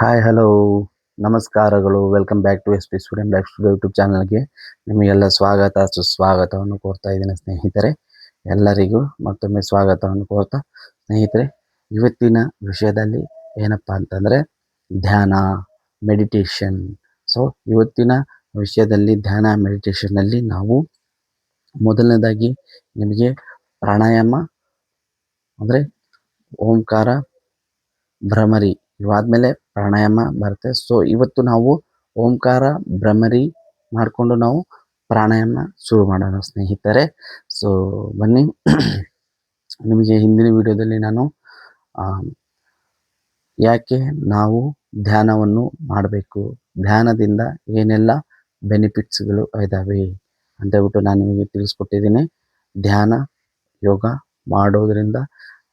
Hi hello ನಮಸ್ಕಾರಗಳು. Welcome back to S P student back studio YouTube ಚಾನಲ್ಗೆ ನಿಮಗೆಲ್ಲ ಸ್ವಾಗತ ಸುಸ್ವಾಗತವನ್ನು ಕೋರ್ತಾ ಇದ್ದೀನಿ ಸ್ನೇಹಿತರೆ. ಎಲ್ಲರಿಗೂ ಮತ್ತೊಮ್ಮೆ ಸ್ವಾಗತವನ್ನು ಕೋರ್ತಾ ಸ್ನೇಹಿತರೆ, ಇವತ್ತಿನ ವಿಷಯದಲ್ಲಿ ಏನಪ್ಪ ಅಂತಂದರೆ ಧ್ಯಾನ, ಮೆಡಿಟೇಷನ್. ಸೊ ಇವತ್ತಿನ ವಿಷಯದಲ್ಲಿ ಧ್ಯಾನ ಮೆಡಿಟೇಷನ್ನಲ್ಲಿ ನಾವು ಮೊದಲನೇದಾಗಿ ನಿಮಗೆ ಪ್ರಾಣಾಯಾಮ ಅಂದರೆ ಓಂಕಾರ, ಭ್ರಮರಿ ಇವಾದ್ಮೇಲೆ ಪ್ರಾಣಾಯಾಮ ಬರುತ್ತೆ. ಸೊ ಇವತ್ತು ನಾವು ಓಂಕಾರ ಭ್ರಮರಿ ಮಾಡಿಕೊಂಡು ನಾವು ಪ್ರಾಣಾಯಾಮ ಶುರು ಮಾಡೋಣ ಸ್ನೇಹಿತರೆ. ಸೊ ಬನ್ನಿ, ನಿಮಗೆ ಹಿಂದಿನ ವಿಡಿಯೋದಲ್ಲಿ ನಾನು ಯಾಕೆ ನಾವು ಧ್ಯಾನವನ್ನು ಮಾಡಬೇಕು, ಧ್ಯಾನದಿಂದ ಏನೆಲ್ಲ ಬೆನಿಫಿಟ್ಸ್ಗಳು ಇದ್ದಾವೆ ಅಂತ ಹೇಳ್ಬಿಟ್ಟು ನಾನು ನಿಮಗೆ ತಿಳಿಸ್ಕೊಟ್ಟಿದ್ದೀನಿ. ಧ್ಯಾನ ಯೋಗ ಮಾಡೋದರಿಂದ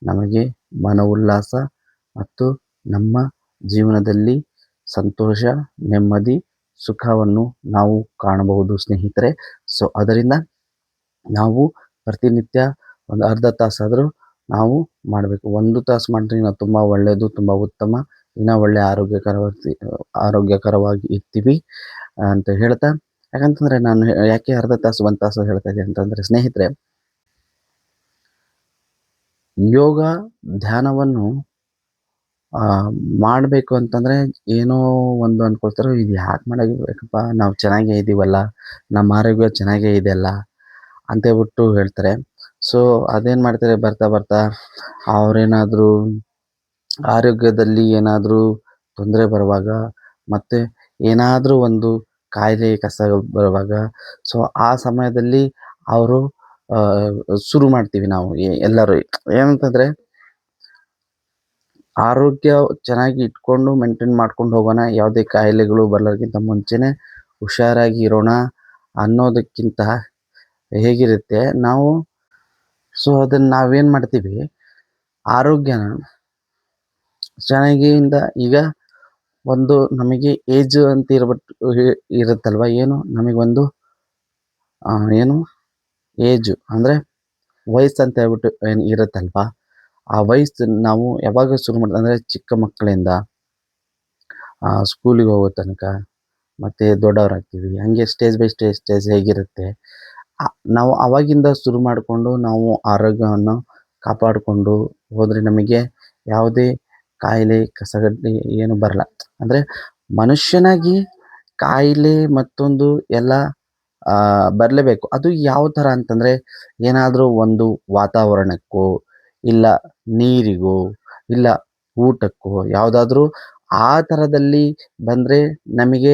ನಮಗೆ ಮನೋಲ್ಲಾಸ ಮತ್ತು ನಮ್ಮ ಜೀವನದಲ್ಲಿ ಸಂತೋಷ, ನೆಮ್ಮದಿ, ಸುಖವನ್ನು ನಾವು ಕಾಣಬಹುದು ಸ್ನೇಹಿತರೆ. ಸೊ ಅದರಿಂದ ನಾವು ಪ್ರತಿನಿತ್ಯ ಒಂದು ಅರ್ಧ ತಾಸಾದರೂ ನಾವು ಮಾಡಬೇಕು. 1 ತಾಸು ಮಾಡಿದ್ರೆ ನಾವು ತುಂಬ ಒಳ್ಳೆಯದು, ತುಂಬ ಉತ್ತಮ, ಇನ್ನೂ ಒಳ್ಳೆಯ ಆರೋಗ್ಯಕರವಾಗಿ ಇರ್ತೀವಿ ಅಂತ ಹೇಳ್ತಾ, ಯಾಕಂತಂದರೆ ನಾನು ಯಾಕೆ ಅರ್ಧ ತಾಸು 1 ತಾಸು ಹೇಳ್ತಾ ಇದ್ದೀನಿ ಅಂತಂದರೆ ಸ್ನೇಹಿತರೆ, ಯೋಗ ಧ್ಯಾನವನ್ನು ಮಾಡಬೇಕು ಅಂತಂದರೆ ಏನೋ ಒಂದು ಅಂದ್ಕೊಳ್ತಾರೆ, ಇದು ಯಾಕೆ ಮಾಡಬೇಕಪ್ಪ, ನಾವು ಚೆನ್ನಾಗೇ ಇದ್ದೀವಲ್ಲ, ನಮ್ಮ ಆರೋಗ್ಯ ಚೆನ್ನಾಗೇ ಇದೆಯಲ್ಲ ಅಂತೇಳ್ಬಿಟ್ಟು ಹೇಳ್ತಾರೆ. ಸೊ ಅದೇನು ಮಾಡ್ತಾರೆ, ಬರ್ತಾ ಬರ್ತಾ ಅವರೇನಾದರೂ ಆರೋಗ್ಯದಲ್ಲಿ ಏನಾದರೂ ತೊಂದರೆ ಬರುವಾಗ, ಮತ್ತು ಏನಾದರೂ ಒಂದು ಕಾಯಿಲೆ ಕಸ ಬರುವಾಗ, ಸೊ ಆ ಸಮಯದಲ್ಲಿ ಅವರು ಶುರು ಮಾಡ್ತೀವಿ ನಾವು ಎಲ್ಲರೂ ಏನಂತಂದರೆ, ಆರೋಗ್ಯ ಚೆನ್ನಾಗಿ ಇಟ್ಕೊಂಡು ಮೇಂಟೈನ್ ಮಾಡ್ಕೊಂಡು ಹೋಗೋಣ, ಯಾವುದೇ ಕಾಯಿಲೆಗಳು ಬರೋಕ್ಕಿಂತ ಮುಂಚೆನೇ ಹುಷಾರಾಗಿ ಇರೋಣ ಅನ್ನೋದಕ್ಕಿಂತ ಹೇಗಿರುತ್ತೆ ನಾವು, ಸೊ ಅದನ್ನು ನಾವೇನು ಮಾಡ್ತೀವಿ, ಆರೋಗ್ಯನ ಚೆನ್ನಾಗಿಂದ ಈಗ ಒಂದು ನಮಗೆ ಏಜ್ ಅಂತ ಇರುತ್ತಲ್ವ, ಏನು ನಮಗೊಂದು ಏನು ಏಜು ಅಂದರೆ ವಯಸ್ಸು ಅಂತ ಹೇಳ್ಬಿಟ್ಟು ಏನು ಇರುತ್ತಲ್ವ, ಆ ವಯಸ್ಸು ನಾವು ಯಾವಾಗ ಶುರು ಮಾಡ್ತೀವಿ ಅಂದರೆ ಚಿಕ್ಕ ಮಕ್ಕಳಿಂದ ಸ್ಕೂಲಿಗೆ ಹೋಗೋ ತನಕ ಮತ್ತು ದೊಡ್ಡವರಾಗ್ತೀವಿ, ಹಾಗೆ ಸ್ಟೇಜ್ ಬೈ ಸ್ಟೇಜ್ ಹೇಗಿರುತ್ತೆ, ನಾವು ಆವಾಗಿಂದ ಶುರು ಮಾಡಿಕೊಂಡು ನಾವು ಆರೋಗ್ಯವನ್ನು ಕಾಪಾಡಿಕೊಂಡು ಹೋದರೆ ನಮಗೆ ಯಾವುದೇ ಕಾಯಿಲೆ ಕಸಗಡ್ಡೆ ಏನು ಬರಲ್ಲ. ಅಂದರೆ ಮನುಷ್ಯನಾಗಿ ಕಾಯಿಲೆ ಮತ್ತೊಂದು ಎಲ್ಲ ಬರಲೇಬೇಕು. ಅದು ಯಾವ ಥರ ಅಂತಂದರೆ, ಏನಾದರೂ ಒಂದು ವಾತಾವರಣಕ್ಕೋ, ಇಲ್ಲ ನೀರಿಗೋ, ಇಲ್ಲ ಊಟಕ್ಕೋ, ಯಾವುದಾದ್ರೂ ಆ ಥರದಲ್ಲಿ ಬಂದರೆ ನಮಗೆ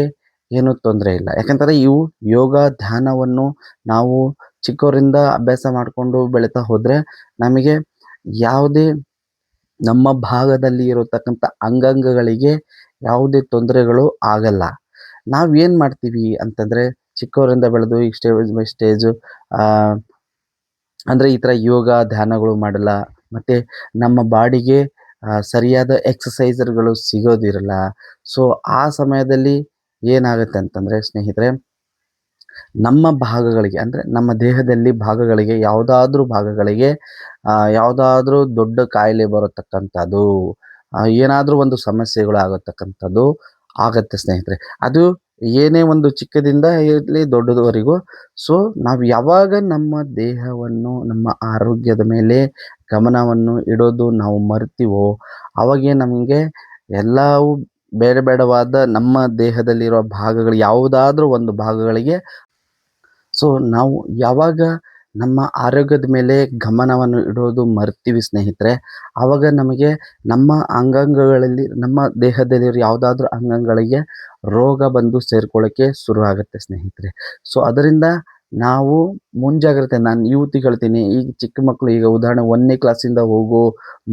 ಏನೂ ತೊಂದರೆ ಇಲ್ಲ. ಯಾಕಂತಂದರೆ ಇವು ಯೋಗ ಧ್ಯಾನವನ್ನು ನಾವು ಚಿಕ್ಕವರಿಂದ ಅಭ್ಯಾಸ ಮಾಡಿಕೊಂಡು ಬೆಳೀತಾ ಹೋದರೆ ನಮಗೆ ಯಾವುದೇ ನಮ್ಮ ಭಾಗದಲ್ಲಿ ಇರತಕ್ಕಂಥ ಅಂಗಾಂಗಗಳಿಗೆ ಯಾವುದೇ ತೊಂದರೆಗಳು ಆಗಲ್ಲ. ನಾವೇನು ಮಾಡ್ತೀವಿ ಅಂತಂದರೆ, ಚಿಕ್ಕವರಿಂದ ಬೆಳೆದು ಈಗ ಸ್ಟೇಜ್ ಬೈ ಸ್ಟೇಜು ಅಂದರೆ ಈ ಥರ ಯೋಗ ಧ್ಯಾನಗಳು ಮಾಡಲ್ಲ, ಮತ್ತು ನಮ್ಮ ಬಾಡಿಗೆ ಸರಿಯಾದ ಎಕ್ಸಸೈಸರ್ಗಳು ಸಿಗೋದಿರಲ್ಲ. ಸೊ ಆ ಸಮಯದಲ್ಲಿ ಏನಾಗುತ್ತೆ ಅಂತಂದರೆ ಸ್ನೇಹಿತರೆ, ನಮ್ಮ ಭಾಗಗಳಿಗೆ ಅಂದರೆ ನಮ್ಮ ದೇಹದಲ್ಲಿ ಭಾಗಗಳಿಗೆ ಯಾವುದಾದ್ರೂ ದೊಡ್ಡ ಕಾಯಿಲೆ ಬರತಕ್ಕಂಥದ್ದು, ಏನಾದರೂ ಒಂದು ಸಮಸ್ಯೆಗಳು ಆಗತಕ್ಕಂಥದ್ದು ಆಗತ್ತೆ ಸ್ನೇಹಿತರೆ. ಅದು ಏನೇ ಒಂದು ಚಿಕ್ಕದಿಂದ ಇರಲಿ ದೊಡ್ಡದವರೆಗೂ. ಸೊ ನಾವು ಯಾವಾಗ ನಮ್ಮ ದೇಹವನ್ನು, ನಮ್ಮ ಆರೋಗ್ಯದ ಮೇಲೆ ಗಮನವನ್ನು ಇಡೋದು ನಾವು ಮರ್ತೀವೋ, ಅವಾಗೇ ನಮಗೆ ಎಲ್ಲವೂ ಬೇಡವಾದ ನಮ್ಮ ದೇಹದಲ್ಲಿರೋ ಭಾಗಗಳು ಯಾವುದಾದ್ರೂ ಒಂದು ಭಾಗಗಳಿಗೆ, ಸೊ ನಾವು ಯಾವಾಗ ನಮ್ಮ ಆರೋಗ್ಯದ ಮೇಲೆ ಗಮನವನ್ನು ಇಡೋದು ಮರ್ತೀವಿ ಸ್ನೇಹಿತರೆ, ಆವಾಗ ನಮಗೆ ನಮ್ಮ ಅಂಗಾಂಗಗಳಲ್ಲಿ, ನಮ್ಮ ದೇಹದಲ್ಲಿರೋ ಯಾವುದಾದ್ರೂ ಅಂಗಾಂಗಗಳಿಗೆ ರೋಗ ಬಂದು ಸೇರ್ಕೊಳ್ಳೋಕ್ಕೆ ಶುರು ಆಗುತ್ತೆ ಸ್ನೇಹಿತರೆ. ಸೊ ಅದರಿಂದ ನಾವು ಮುಂಜಾಗ್ರತೆ, ನಾನು ಯೂತಿಗೆ ಹೇಳ್ತೀನಿ, ಈಗ ಚಿಕ್ಕ ಮಕ್ಕಳು, ಈಗ ಉದಾಹರಣೆ 1ನೇ ಕ್ಲಾಸಿಂದ ಹೋಗೋ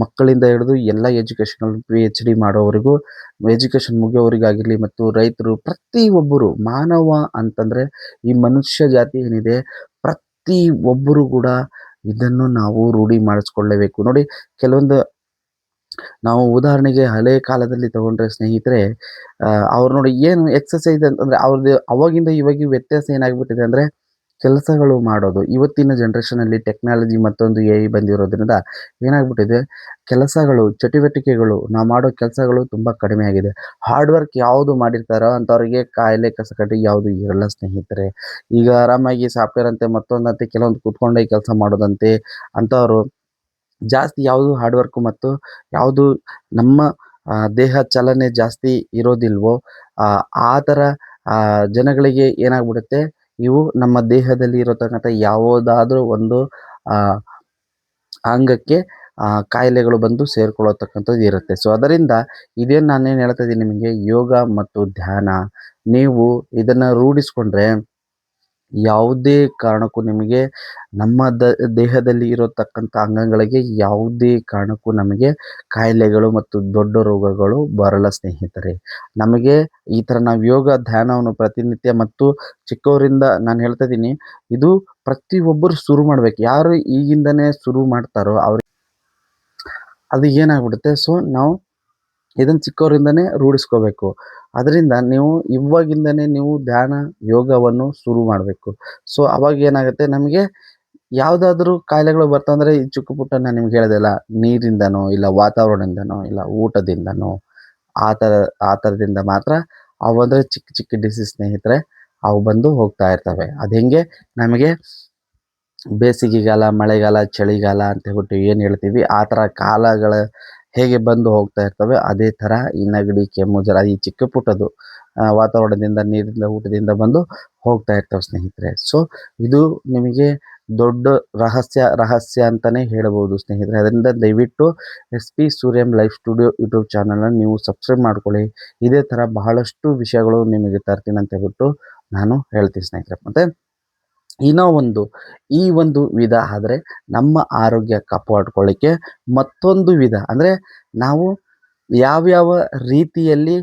ಮಕ್ಕಳಿಂದ ಹಿಡಿದು ಎಲ್ಲ ಎಜುಕೇಷನಲ್ PhD ಮಾಡೋವರೆಗೂ, ಎಜುಕೇಷನ್ ಮುಗಿಯೋವರಿಗಾಗಿರಲಿ, ಮತ್ತು ರೈತರು, ಪ್ರತಿಯೊಬ್ಬರು ಮಾನವ ಅಂತಂದರೆ ಈ ಮನುಷ್ಯ ಜಾತಿ ಏನಿದೆ, ಪ್ರತಿ ಒಬ್ಬರು ಕೂಡ ಇದನ್ನು ನಾವು ರೂಢಿ ಮಾಡಿಸ್ಕೊಳ್ಳೇಬೇಕು. ನೋಡಿ, ಕೆಲವೊಂದು ನಾವು ಉದಾಹರಣೆಗೆ ಹಳೆ ಕಾಲದಲ್ಲಿ ತಗೊಂಡ್ರೆ ಸ್ನೇಹಿತರೆ, ಅವ್ರು ನೋಡಿ ಏನು ಎಕ್ಸಸೈಸ್ ಅಂತಂದರೆ ಅವ್ರದ್ದು ಅವಾಗಿಂದ ಇವಾಗ ವ್ಯತ್ಯಾಸ ಏನಾಗ್ಬಿಟ್ಟಿದೆ ಅಂದರೆ, ಕೆಲಸಗಳು ಮಾಡೋದು. ಇವತ್ತಿನ ಜನ್ರೇಷನಲ್ಲಿ ಟೆಕ್ನಾಲಜಿ ಮತ್ತೊಂದು ಎ ಐ ಬಂದಿರೋದ್ರಿಂದ ಏನಾಗ್ಬಿಟ್ಟಿದೆ, ಕೆಲಸಗಳು, ಚಟುವಟಿಕೆಗಳು, ನಾವು ಮಾಡೋ ಕೆಲಸಗಳು ತುಂಬ ಕಡಿಮೆ ಆಗಿದೆ. ಹಾರ್ಡ್ ವರ್ಕ್ ಯಾವುದು ಮಾಡಿರ್ತಾರೋ ಅಂಥವ್ರಿಗೆ ಕಾಯಿಲೆ ಕಸಕಟ್ಟಿ ಯಾವುದು ಇರಲ್ಲ ಸ್ನೇಹಿತರೆ. ಈಗ ಆರಾಮಾಗಿ ಸಾಫ್ಟ್‌ವೇರ್ ಅಂತೆ ಮತ್ತೊಂದಂತೆ ಕೆಲವೊಂದು ಕೂತ್ಕೊಂಡೇ ಕೆಲಸ ಮಾಡೋದಂತೆ ಅಂಥವ್ರು ಜಾಸ್ತಿ ಯಾವುದು ಹಾರ್ಡ್ ವರ್ಕು ಮತ್ತು ಯಾವುದು ನಮ್ಮ ದೇಹ ಚಲನೆ ಜಾಸ್ತಿ ಇರೋದಿಲ್ವೋ ಆ ಥರ ಜನಗಳಿಗೆ ಏನಾಗ್ಬಿಡುತ್ತೆ, ಇವು ನಮ್ಮ ದೇಹದಲ್ಲಿ ಇರತಕ್ಕಂಥ ಯಾವುದಾದ್ರೂ ಒಂದು ಆ, ಅಂಗಕ್ಕೆ ಕಾಯಿಲೆಗಳು ಬಂದು ಸೇರ್ಕೊಳ್ಳತಕ್ಕಂಥದ್ದು ಇರುತ್ತೆ. ಸೊ ಅದರಿಂದ ನಾನೇನು ಹೇಳ್ತಾ ಇದ್ದೀನಿ ನಿಮಗೆ, ಯೋಗ ಮತ್ತು ಧ್ಯಾನ ನೀವು ಇದನ್ನು ರೂಢಿಸ್ಕೊಂಡ್ರೆ ಯಾವುದೇ ಕಾರಣಕ್ಕೂ ನಿಮಗೆ ನಮ್ಮ ದೇಹದಲ್ಲಿ ಇರತಕ್ಕಂಥ ಅಂಗಗಳಿಗೆ ಯಾವುದೇ ಕಾರಣಕ್ಕೂ ನಮಗೆ ಕಾಯಿಲೆಗಳು ಮತ್ತು ದೊಡ್ಡ ರೋಗಗಳು ಬರಲ್ಲ ಸ್ನೇಹಿತರೆ. ನಮಗೆ ಈ ಥರ ನಾವು ಯೋಗ ಧ್ಯಾನವನ್ನು ಪ್ರತಿನಿತ್ಯ ಮತ್ತು ಚಿಕ್ಕವರಿಂದ ನಾನು ಹೇಳ್ತಾ ಇದ್ದೀನಿ, ಇದು ಪ್ರತಿಯೊಬ್ಬರು ಶುರು ಮಾಡಬೇಕು. ಯಾರು ಈಗಿಂದನೇ ಶುರು ಮಾಡ್ತಾರೋ ಅದು ಏನಾಗ್ಬಿಡುತ್ತೆ, ಸೊ ನಾವು ಇದನ್ನು ಚಿಕ್ಕವರಿಂದನೇ ರೂಢಿಸ್ಕೋಬೇಕು. ಅದರಿಂದ ನೀವು ಇವಾಗಿಂದನೇ ನೀವು ಧ್ಯಾನ, ಯೋಗವನ್ನು ಶುರು ಮಾಡಬೇಕು. ಸೊ ಅವಾಗ ಏನಾಗುತ್ತೆ, ನಮಗೆ ಯಾವುದಾದ್ರೂ ಕಾಯಿಲೆಗಳು ಬರ್ತಂದರೆ ಈ ಚಿಕ್ಕ ಪುಟ್ಟ ನಾನು ನಿಮ್ಗೆ ಹೇಳಿದೆಲ್ಲ, ನೀರಿಂದನೋ ಇಲ್ಲ ವಾತಾವರಣದಿಂದನೋ ಇಲ್ಲ ಊಟದಿಂದನೋ ಆ ಥರ ಆ ಥರದಿಂದ ಮಾತ್ರ ಅವು ಅಂದರೆ ಚಿಕ್ಕ ಚಿಕ್ಕ ಡಿಸೀಸ್ ಸ್ನೇಹಿತರೆ, ಅವು ಬಂದು ಹೋಗ್ತಾ ಇರ್ತವೆ. ಅದು ಹೆಂಗೆ, ನಮಗೆ ಬೇಸಿಗೆಗಾಲ, ಮಳೆಗಾಲ, ಚಳಿಗಾಲ ಅಂತ ಹೇಳ್ಬಿಟ್ಟು ಏನು ಹೇಳ್ತೀವಿ, ಆ ಥರ ಕಾಲಗಳ ಹೇಗೆ ಬಂದು ಹೋಗ್ತಾ ಇರ್ತವೆ, ಅದೇ ಥರ ಈ ನೆಗಡಿ, ಕೆಮ್ಮು, ಜ್ವರ ಈ ಚಿಕ್ಕ ಪುಟ್ಟದು ವಾತಾವರಣದಿಂದ, ನೀರಿಂದ, ಊಟದಿಂದ ಬಂದು ಹೋಗ್ತಾ ಇರ್ತವೆ ಸ್ನೇಹಿತರೆ. ಸೊ ಇದು ನಿಮಗೆ ದೊಡ್ಡ ರಹಸ್ಯ ಅಂತಲೇ ಹೇಳ್ಬೋದು ಸ್ನೇಹಿತರೆ. ಅದರಿಂದ ದಯವಿಟ್ಟು S P Suryam life studio YouTube ಚಾನಲ್ನ ನೀವು ಸಬ್ಸ್ಕ್ರೈಬ್ ಮಾಡ್ಕೊಳ್ಳಿ. ಇದೇ ಥರ ಬಹಳಷ್ಟು ವಿಷಯಗಳು ನಿಮಗೆ ತರ್ತೀನಿ ಅಂತ ಹೇಳ್ಬಿಟ್ಟು ನಾನು ಹೇಳ್ತೀನಿ ಸ್ನೇಹಿತರೆ. ಮತ್ತು ಈ ಒಂದು ವಿಧ ಆದರೆ ನಮ್ಮ ಆರೋಗ್ಯ ಕಾಪಾಡ್ಕೊಳ್ಳಿಕ್ಕೆ ಮತ್ತೊಂದು ವಿಧ ಅಂದರೆ, ನಾವು ಯಾವ್ಯಾವ ರೀತಿಯಲ್ಲಿ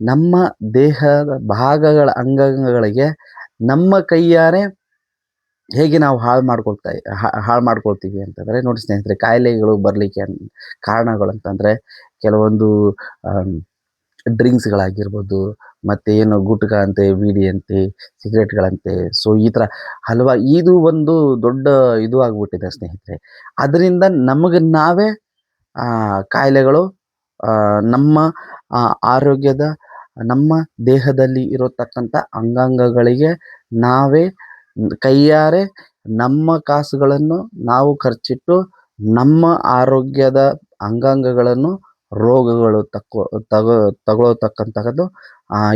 ನಮ್ಮ ದೇಹದ ಭಾಗಗಳ ಅಂಗಾಂಗಗಳಿಗೆ ನಮ್ಮ ಕೈಯಾರೆ ಹೇಗೆ ನಾವು ಹಾಳು ಮಾಡ್ಕೊಳ್ತೀವಿ ಅಂತಂದರೆ, ನೋಡಿ ಸ್ನೇಹಿತರೆ, ಕಾಯಿಲೆಗಳು ಬರಲಿಕ್ಕೆ ಕಾರಣಗಳು ಅಂತಂದರೆ ಕೆಲವೊಂದು ಡ್ರಿಂಕ್ಸ್ಗಳಾಗಿರ್ಬೋದು, ಮತ್ತು ಏನು ಗುಟ್ಕಾ ಅಂತೆ, ಬೀಡಿ ಅಂತೆ, ಸಿಗರೇಟ್ಗಳಂತೆ, ಸೊ ಈ ಥರ ಇದು ಒಂದು ದೊಡ್ಡ ಇದು ಆಗ್ಬಿಟ್ಟಿದೆ ಸ್ನೇಹಿತರೆ. ಅದರಿಂದ ನಮಗೆ ನಾವೇ ಕಾಯಿಲೆಗಳು ನಮ್ಮ ಆರೋಗ್ಯದ, ನಮ್ಮ ದೇಹದಲ್ಲಿ ಇರತಕ್ಕಂಥ ಅಂಗಾಂಗಗಳಿಗೆ ನಾವೇ ಕೈಯಾರೆ ನಮ್ಮ ಕಾಸುಗಳನ್ನು ನಾವು ಖರ್ಚಿಟ್ಟು ನಮ್ಮ ಆರೋಗ್ಯದ ಅಂಗಾಂಗಗಳನ್ನು ರೋಗಗಳು ತಗೊಳ್ತಕ್ಕಂತಹದ್ದು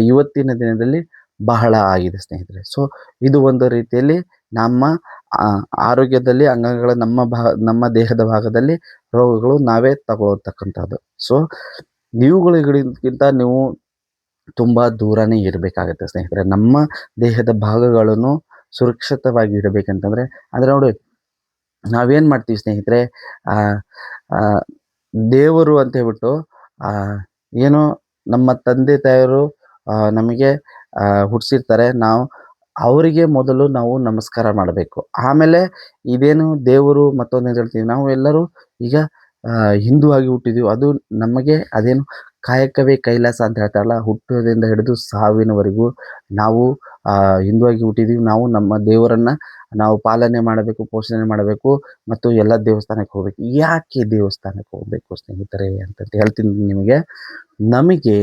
ಇವತ್ತಿನ ದಿನದಲ್ಲಿ ಬಹಳ ಆಗಿದೆ ಸ್ನೇಹಿತರೆ. ಸೊ ಇದು ಒಂದು ರೀತಿಯಲ್ಲಿ ನಮ್ಮ ಆರೋಗ್ಯದಲ್ಲಿ ಅಂಗಗಳ ನಮ್ಮ ದೇಹದ ಭಾಗದಲ್ಲಿ ರೋಗಗಳು ನಾವೇ ತಗೊಳ್ತಕ್ಕಂಥದ್ದು. ಸೊ ಇವುಗಳಿಗಿಂತ ನೀವು ತುಂಬ ದೂರನೇ ಇರಬೇಕಾಗತ್ತೆ ಸ್ನೇಹಿತರೆ. ನಮ್ಮ ದೇಹದ ಭಾಗಗಳನ್ನು ಸುರಕ್ಷಿತವಾಗಿ ಇಡಬೇಕಂತಂದರೆ, ಅಂದರೆ ನೋಡಿ, ನಾವೇನು ಮಾಡ್ತೀವಿ ಸ್ನೇಹಿತರೆ, ದೇವರು ಅಂತ ಹೇಳ್ಬಿಟ್ಟು ಏನೋ ನಮ್ಮ ತಂದೆ ತಾಯಿಯರು ನಮಗೆ ಹುಟ್ಟಿಸಿರ್ತಾರೆ. ನಾವು ಅವರಿಗೆ ಮೊದಲು ನಾವು ನಮಸ್ಕಾರ ಮಾಡಬೇಕು. ಆಮೇಲೆ ಇದೇನು ದೇವರು ಮತ್ತೊಂದು ಹೇಳ್ತೀವಿ, ನಾವು ಎಲ್ಲರೂ ಈಗ ಹಿಂದೂ ಆಗಿ ಹುಟ್ಟಿದ್ದೀವಿ. ಅದು ನಮಗೆ ಅದೇನು ಕಾಯಕವೇ ಕೈಲಾಸ ಅಂತ ಹೇಳ್ತಾರಲ್ಲ, ಹುಟ್ಟೋದ್ರಿಂದ ಹಿಡಿದು ಸಾವಿನವರೆಗೂ ನಾವು ಹಿಂದೂ ಆಗಿ ಹುಟ್ಟಿದ್ದೀವಿ. ನಾವು ನಮ್ಮ ದೇವರನ್ನು ನಾವು ಪಾಲನೆ ಮಾಡಬೇಕು, ಪೋಷಣೆ ಮಾಡಬೇಕು ಮತ್ತು ಎಲ್ಲ ದೇವಸ್ಥಾನಕ್ಕೆ ಹೋಗ್ಬೇಕು. ಯಾಕೆ ದೇವಸ್ಥಾನಕ್ಕೆ ಹೋಗಬೇಕು ಸ್ನೇಹಿತರೆ ಅಂತಂತ ಹೇಳ್ತೀನಿ ನಿಮಗೆ. ನಮಗೆ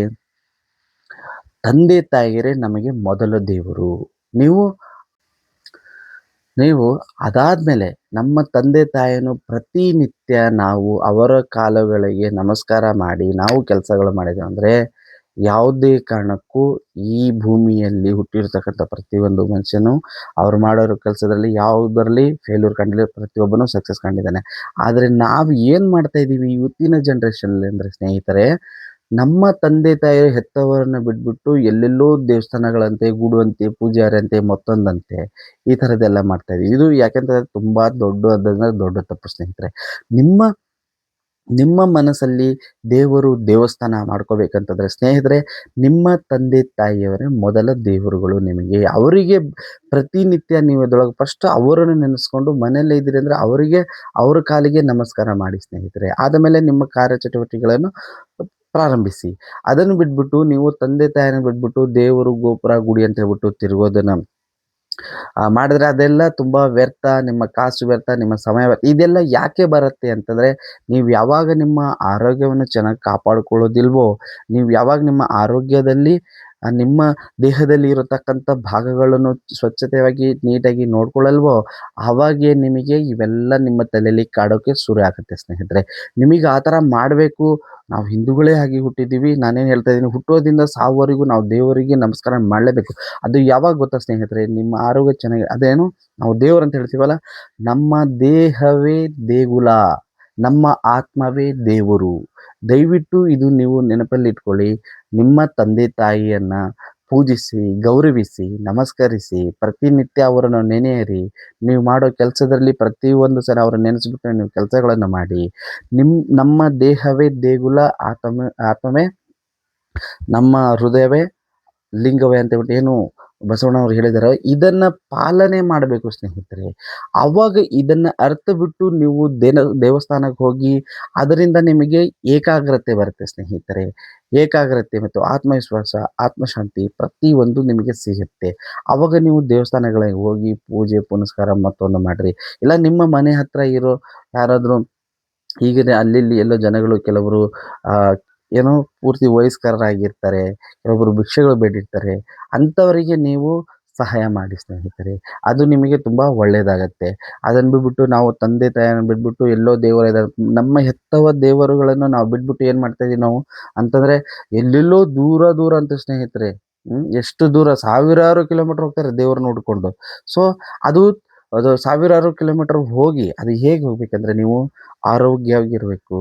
ತಂದೆ ತಾಯಿಯರೇ ನಮಗೆ ಮೊದಲ ದೇವರು. ನೀವು ಅದಾದಮೇಲೆ ನಮ್ಮ ತಂದೆ ತಾಯಿಯನ್ನು ಪ್ರತಿನಿತ್ಯ ನಾವು ಅವರ ಕಾಲುಗಳಿಗೆ ನಮಸ್ಕಾರ ಮಾಡಿ ನಾವು ಕೆಲಸಗಳು ಮಾಡಿದೆವು ಅಂದರೆ, ಯಾವುದೇ ಕಾರಣಕ್ಕೂ ಈ ಭೂಮಿಯಲ್ಲಿ ಹುಟ್ಟಿರ್ತಕ್ಕಂಥ ಪ್ರತಿಯೊಂದು ಮನುಷ್ಯನು ಅವ್ರು ಮಾಡೋರ ಕೆಲಸದಲ್ಲಿ ಯಾವುದರಲ್ಲಿ ಫೇಲ್ಯೂರ್ ಕಂಡಿಲ್ಲ, ಪ್ರತಿಯೊಬ್ಬನೂ ಸಕ್ಸಸ್ ಕಂಡಿದ್ದಾನೆ. ಆದರೆ ನಾವು ಏನು ಮಾಡ್ತಾ ಇದ್ದೀವಿ ಇವತ್ತಿನ ಜನ್ರೇಷನಲ್ಲಿ ಅಂದರೆ ಸ್ನೇಹಿತರೆ, ನಮ್ಮ ತಂದೆ ತಾಯಿಯರು ಹೆತ್ತವರನ್ನು ಬಿಟ್ಬಿಟ್ಟು ಎಲ್ಲೆಲ್ಲೋ ದೇವಸ್ಥಾನಗಳಂತೆ, ಗೂಡುವಂತೆ, ಪೂಜಾರಂತೆ, ಮತ್ತೊಂದಂತೆ ಈ ಥರದ್ದೆಲ್ಲ ಮಾಡ್ತಾ ಇದ್ದೀವಿ. ಇದು ಯಾಕೆಂತಂದರೆ ತುಂಬ ದೊಡ್ಡ ತಪ್ಪು ಸ್ನೇಹಿತರೆ. ನಿಮ್ಮ ಮನಸ್ಸಲ್ಲಿ ದೇವರು ದೇವಸ್ಥಾನ ಮಾಡ್ಕೋಬೇಕಂತಂದರೆ ಸ್ನೇಹಿತರೆ, ನಿಮ್ಮ ತಂದೆ ತಾಯಿಯವರೇ ಮೊದಲ ದೇವರುಗಳು ನಿಮಗೆ. ಅವರಿಗೆ ಪ್ರತಿನಿತ್ಯ ನೀವು ಅದರೊಳಗೆ ಫಸ್ಟ್ ಅವರನ್ನು ನೆನೆಸ್ಕೊಂಡು, ಮನೆಯಲ್ಲೇ ಇದ್ದೀರಿ ಅಂದರೆ ಅವರಿಗೆ, ಅವ್ರ ಕಾಲಿಗೆ ನಮಸ್ಕಾರ ಮಾಡಿ ಸ್ನೇಹಿತರೆ. ಆದಮೇಲೆ ನಿಮ್ಮ ಕಾರ್ಯಚಟುವಟಿಕೆಗಳನ್ನು ಪ್ರಾರಂಭಿಸಿ. ಅದನ್ನು ಬಿಟ್ಬಿಟ್ಟು ನೀವು ತಂದೆ ತಾಯಿಯನ್ನು ಬಿಟ್ಬಿಟ್ಟು ದೇವರು, ಗೋಪುರ, ಗುಡಿ ಅಂತ ಹೇಳ್ಬಿಟ್ಟು ತಿರುಗೋದನ್ನು ಮಾಡಿದ್ರೆ ಅದೆಲ್ಲ ತುಂಬ ವ್ಯರ್ಥ, ನಿಮ್ಮ ಕಾಸು ವ್ಯರ್ಥ, ನಿಮ್ಮ ಸಮಯ ವ್ಯರ್ಥ. ಇದೆಲ್ಲ ಯಾಕೆ ಬರುತ್ತೆ ಅಂತಂದರೆ, ನೀವು ಯಾವಾಗ ನಿಮ್ಮ ಆರೋಗ್ಯವನ್ನು ಚೆನ್ನಾಗಿ ಕಾಪಾಡಿಕೊಳ್ಳೋದಿಲ್ವೋ, ನೀವು ಯಾವಾಗ ನಿಮ್ಮ ಆರೋಗ್ಯದಲ್ಲಿ ನಿಮ್ಮ ದೇಹದಲ್ಲಿ ಇರತಕ್ಕಂಥ ಭಾಗಗಳನ್ನು ಸ್ವಚ್ಛತೆಯಾಗಿ ನೀಟಾಗಿ ನೋಡ್ಕೊಳ್ಳಲ್ವೋ, ಆವಾಗೇ ನಿಮಗೆ ಇವೆಲ್ಲ ನಿಮ್ಮ ತಲೆಯಲ್ಲಿ ಕಾಡೋಕ್ಕೆ ಶುರು ಆಗುತ್ತೆ ಸ್ನೇಹಿತರೆ. ನಿಮಗೆ ಆ ಥರ ಮಾಡಬೇಕು, ನಾವು ಹಿಂದೂಗಳೇ ಆಗಿ ಹುಟ್ಟಿದ್ದೀವಿ. ನಾನೇನು ಹೇಳ್ತಾ ಇದ್ದೀನಿ, ಹುಟ್ಟೋದ್ರಿಂದ ಸಾವುವರೆಗೂ ನಾವು ದೇವರಿಗೆ ನಮಸ್ಕಾರ ಮಾಡಲೇಬೇಕು. ಅದು ಯಾವಾಗ ಗೊತ್ತಾ ಸ್ನೇಹಿತರೆ, ನಿಮ್ಮ ಆರೋಗ್ಯ ಚೆನ್ನಾಗಿ ಅದೇನು ನಾವು ದೇವರು ಅಂತ ಹೇಳ್ತೀವಲ್ಲ, ನಮ್ಮ ದೇಹವೇ ದೇಗುಲ, ನಮ್ಮ ಆತ್ಮವೇ ದೇವರು. ದಯವಿಟ್ಟು ಇದು ನೀವು ನೆನಪಲ್ಲಿ ಇಟ್ಕೊಳ್ಳಿ. ನಿಮ್ಮ ತಂದೆ ತಾಯಿಯನ್ನ ಪೂಜಿಸಿ, ಗೌರವಿಸಿ, ನಮಸ್ಕರಿಸಿ, ಪ್ರತಿನಿತ್ಯ ಅವರನ್ನು ನೆನೆಯಿರಿ. ನೀವು ಮಾಡೋ ಕೆಲಸದಲ್ಲಿ ಪ್ರತಿಯೊಂದು ಸಲ ಅವರನ್ನು ನೆನೆಸ್ಬಿಟ್ಟು ನೀವು ಕೆಲಸಗಳನ್ನು ಮಾಡಿ. ನಮ್ಮ ದೇಹವೇ ದೇಗುಲ, ಆತ್ಮವೇ ನಮ್ಮ ಹೃದಯವೇ ಲಿಂಗವೇ ಅಂತ ಹೇಳ್ಬಿಟ್ಟು ಏನು ಬಸವಣ್ಣವ್ರು ಹೇಳಿದಾರೋ, ಇದನ್ನ ಪಾಲನೆ ಮಾಡಬೇಕು ಸ್ನೇಹಿತರೆ. ಆವಾಗ ಇದನ್ನ ಅರ್ಥ ಬಿಟ್ಟು ನೀವು ದೇವಸ್ಥಾನಕ್ಕೆ ಹೋಗಿ ಅದರಿಂದ ನಿಮಗೆ ಏಕಾಗ್ರತೆ ಬರುತ್ತೆ ಸ್ನೇಹಿತರೆ. ಏಕಾಗ್ರತೆ ಮತ್ತು ಆತ್ಮವಿಶ್ವಾಸ, ಆತ್ಮಶಾಂತಿ ಪ್ರತಿಯೊಂದು ನಿಮಗೆ ಸಿಗುತ್ತೆ. ಆವಾಗ ನೀವು ದೇವಸ್ಥಾನಗಳಿಗೆ ಹೋಗಿ ಪೂಜೆ ಪುನಸ್ಕಾರ ಮತ್ತೊಂದು ಮಾಡಿರಿ. ಇಲ್ಲ ನಿಮ್ಮ ಮನೆ ಹತ್ರ ಇರೋ ಯಾರಾದರೂ ಹೀಗೆ ಅಲ್ಲಿ ಇಲ್ಲಿ ಎಲ್ಲೋ ಜನಗಳು ಕೆಲವರು ಏನೋ ಪೂರ್ತಿ ವಯಸ್ಕರಾಗಿರ್ತಾರೆ, ಕೆಲವೊಬ್ಬರು ಭಿಕ್ಷೆಗಳು ಬೇಡಿರ್ತಾರೆ. ಅಂಥವರಿಗೆ ನೀವು ಸಹಾಯ ಮಾಡಿ ಸ್ನೇಹಿತರೆ. ಅದು ನಿಮಗೆ ತುಂಬ ಒಳ್ಳೆಯದಾಗತ್ತೆ. ಅದನ್ನು ಬಿಟ್ಬಿಟ್ಟು ನಾವು ತಂದೆ ತಾಯಿಯನ್ನು ಬಿಟ್ಬಿಟ್ಟು ಎಲ್ಲೋ ದೇವರು ಇದ್ದಾರೆ, ನಮ್ಮ ಹೆತ್ತವ ದೇವರುಗಳನ್ನು ನಾವು ಬಿಟ್ಬಿಟ್ಟು ಏನು ಮಾಡ್ತಾ ಇದೀವಿ ನಾವು ಅಂತಂದರೆ, ಎಲ್ಲೆಲ್ಲೋ ದೂರ ದೂರ ಅಂತ ಸ್ನೇಹಿತರೆ. ಎಷ್ಟು ದೂರ ಸಾವಿರಾರು ಕಿಲೋಮೀಟರ್ ಹೋಗ್ತಾರೆ ದೇವ್ರನ್ನ ಹುಡ್ಕೊಂಡು. ಸೊ ಅದು ಅದು ಸಾವಿರಾರು ಕಿಲೋಮೀಟರ್ ಹೋಗಿ ಅದು ಹೇಗೆ ಹೋಗ್ಬೇಕಂದ್ರೆ, ನೀವು ಆರೋಗ್ಯವಾಗಿರಬೇಕು.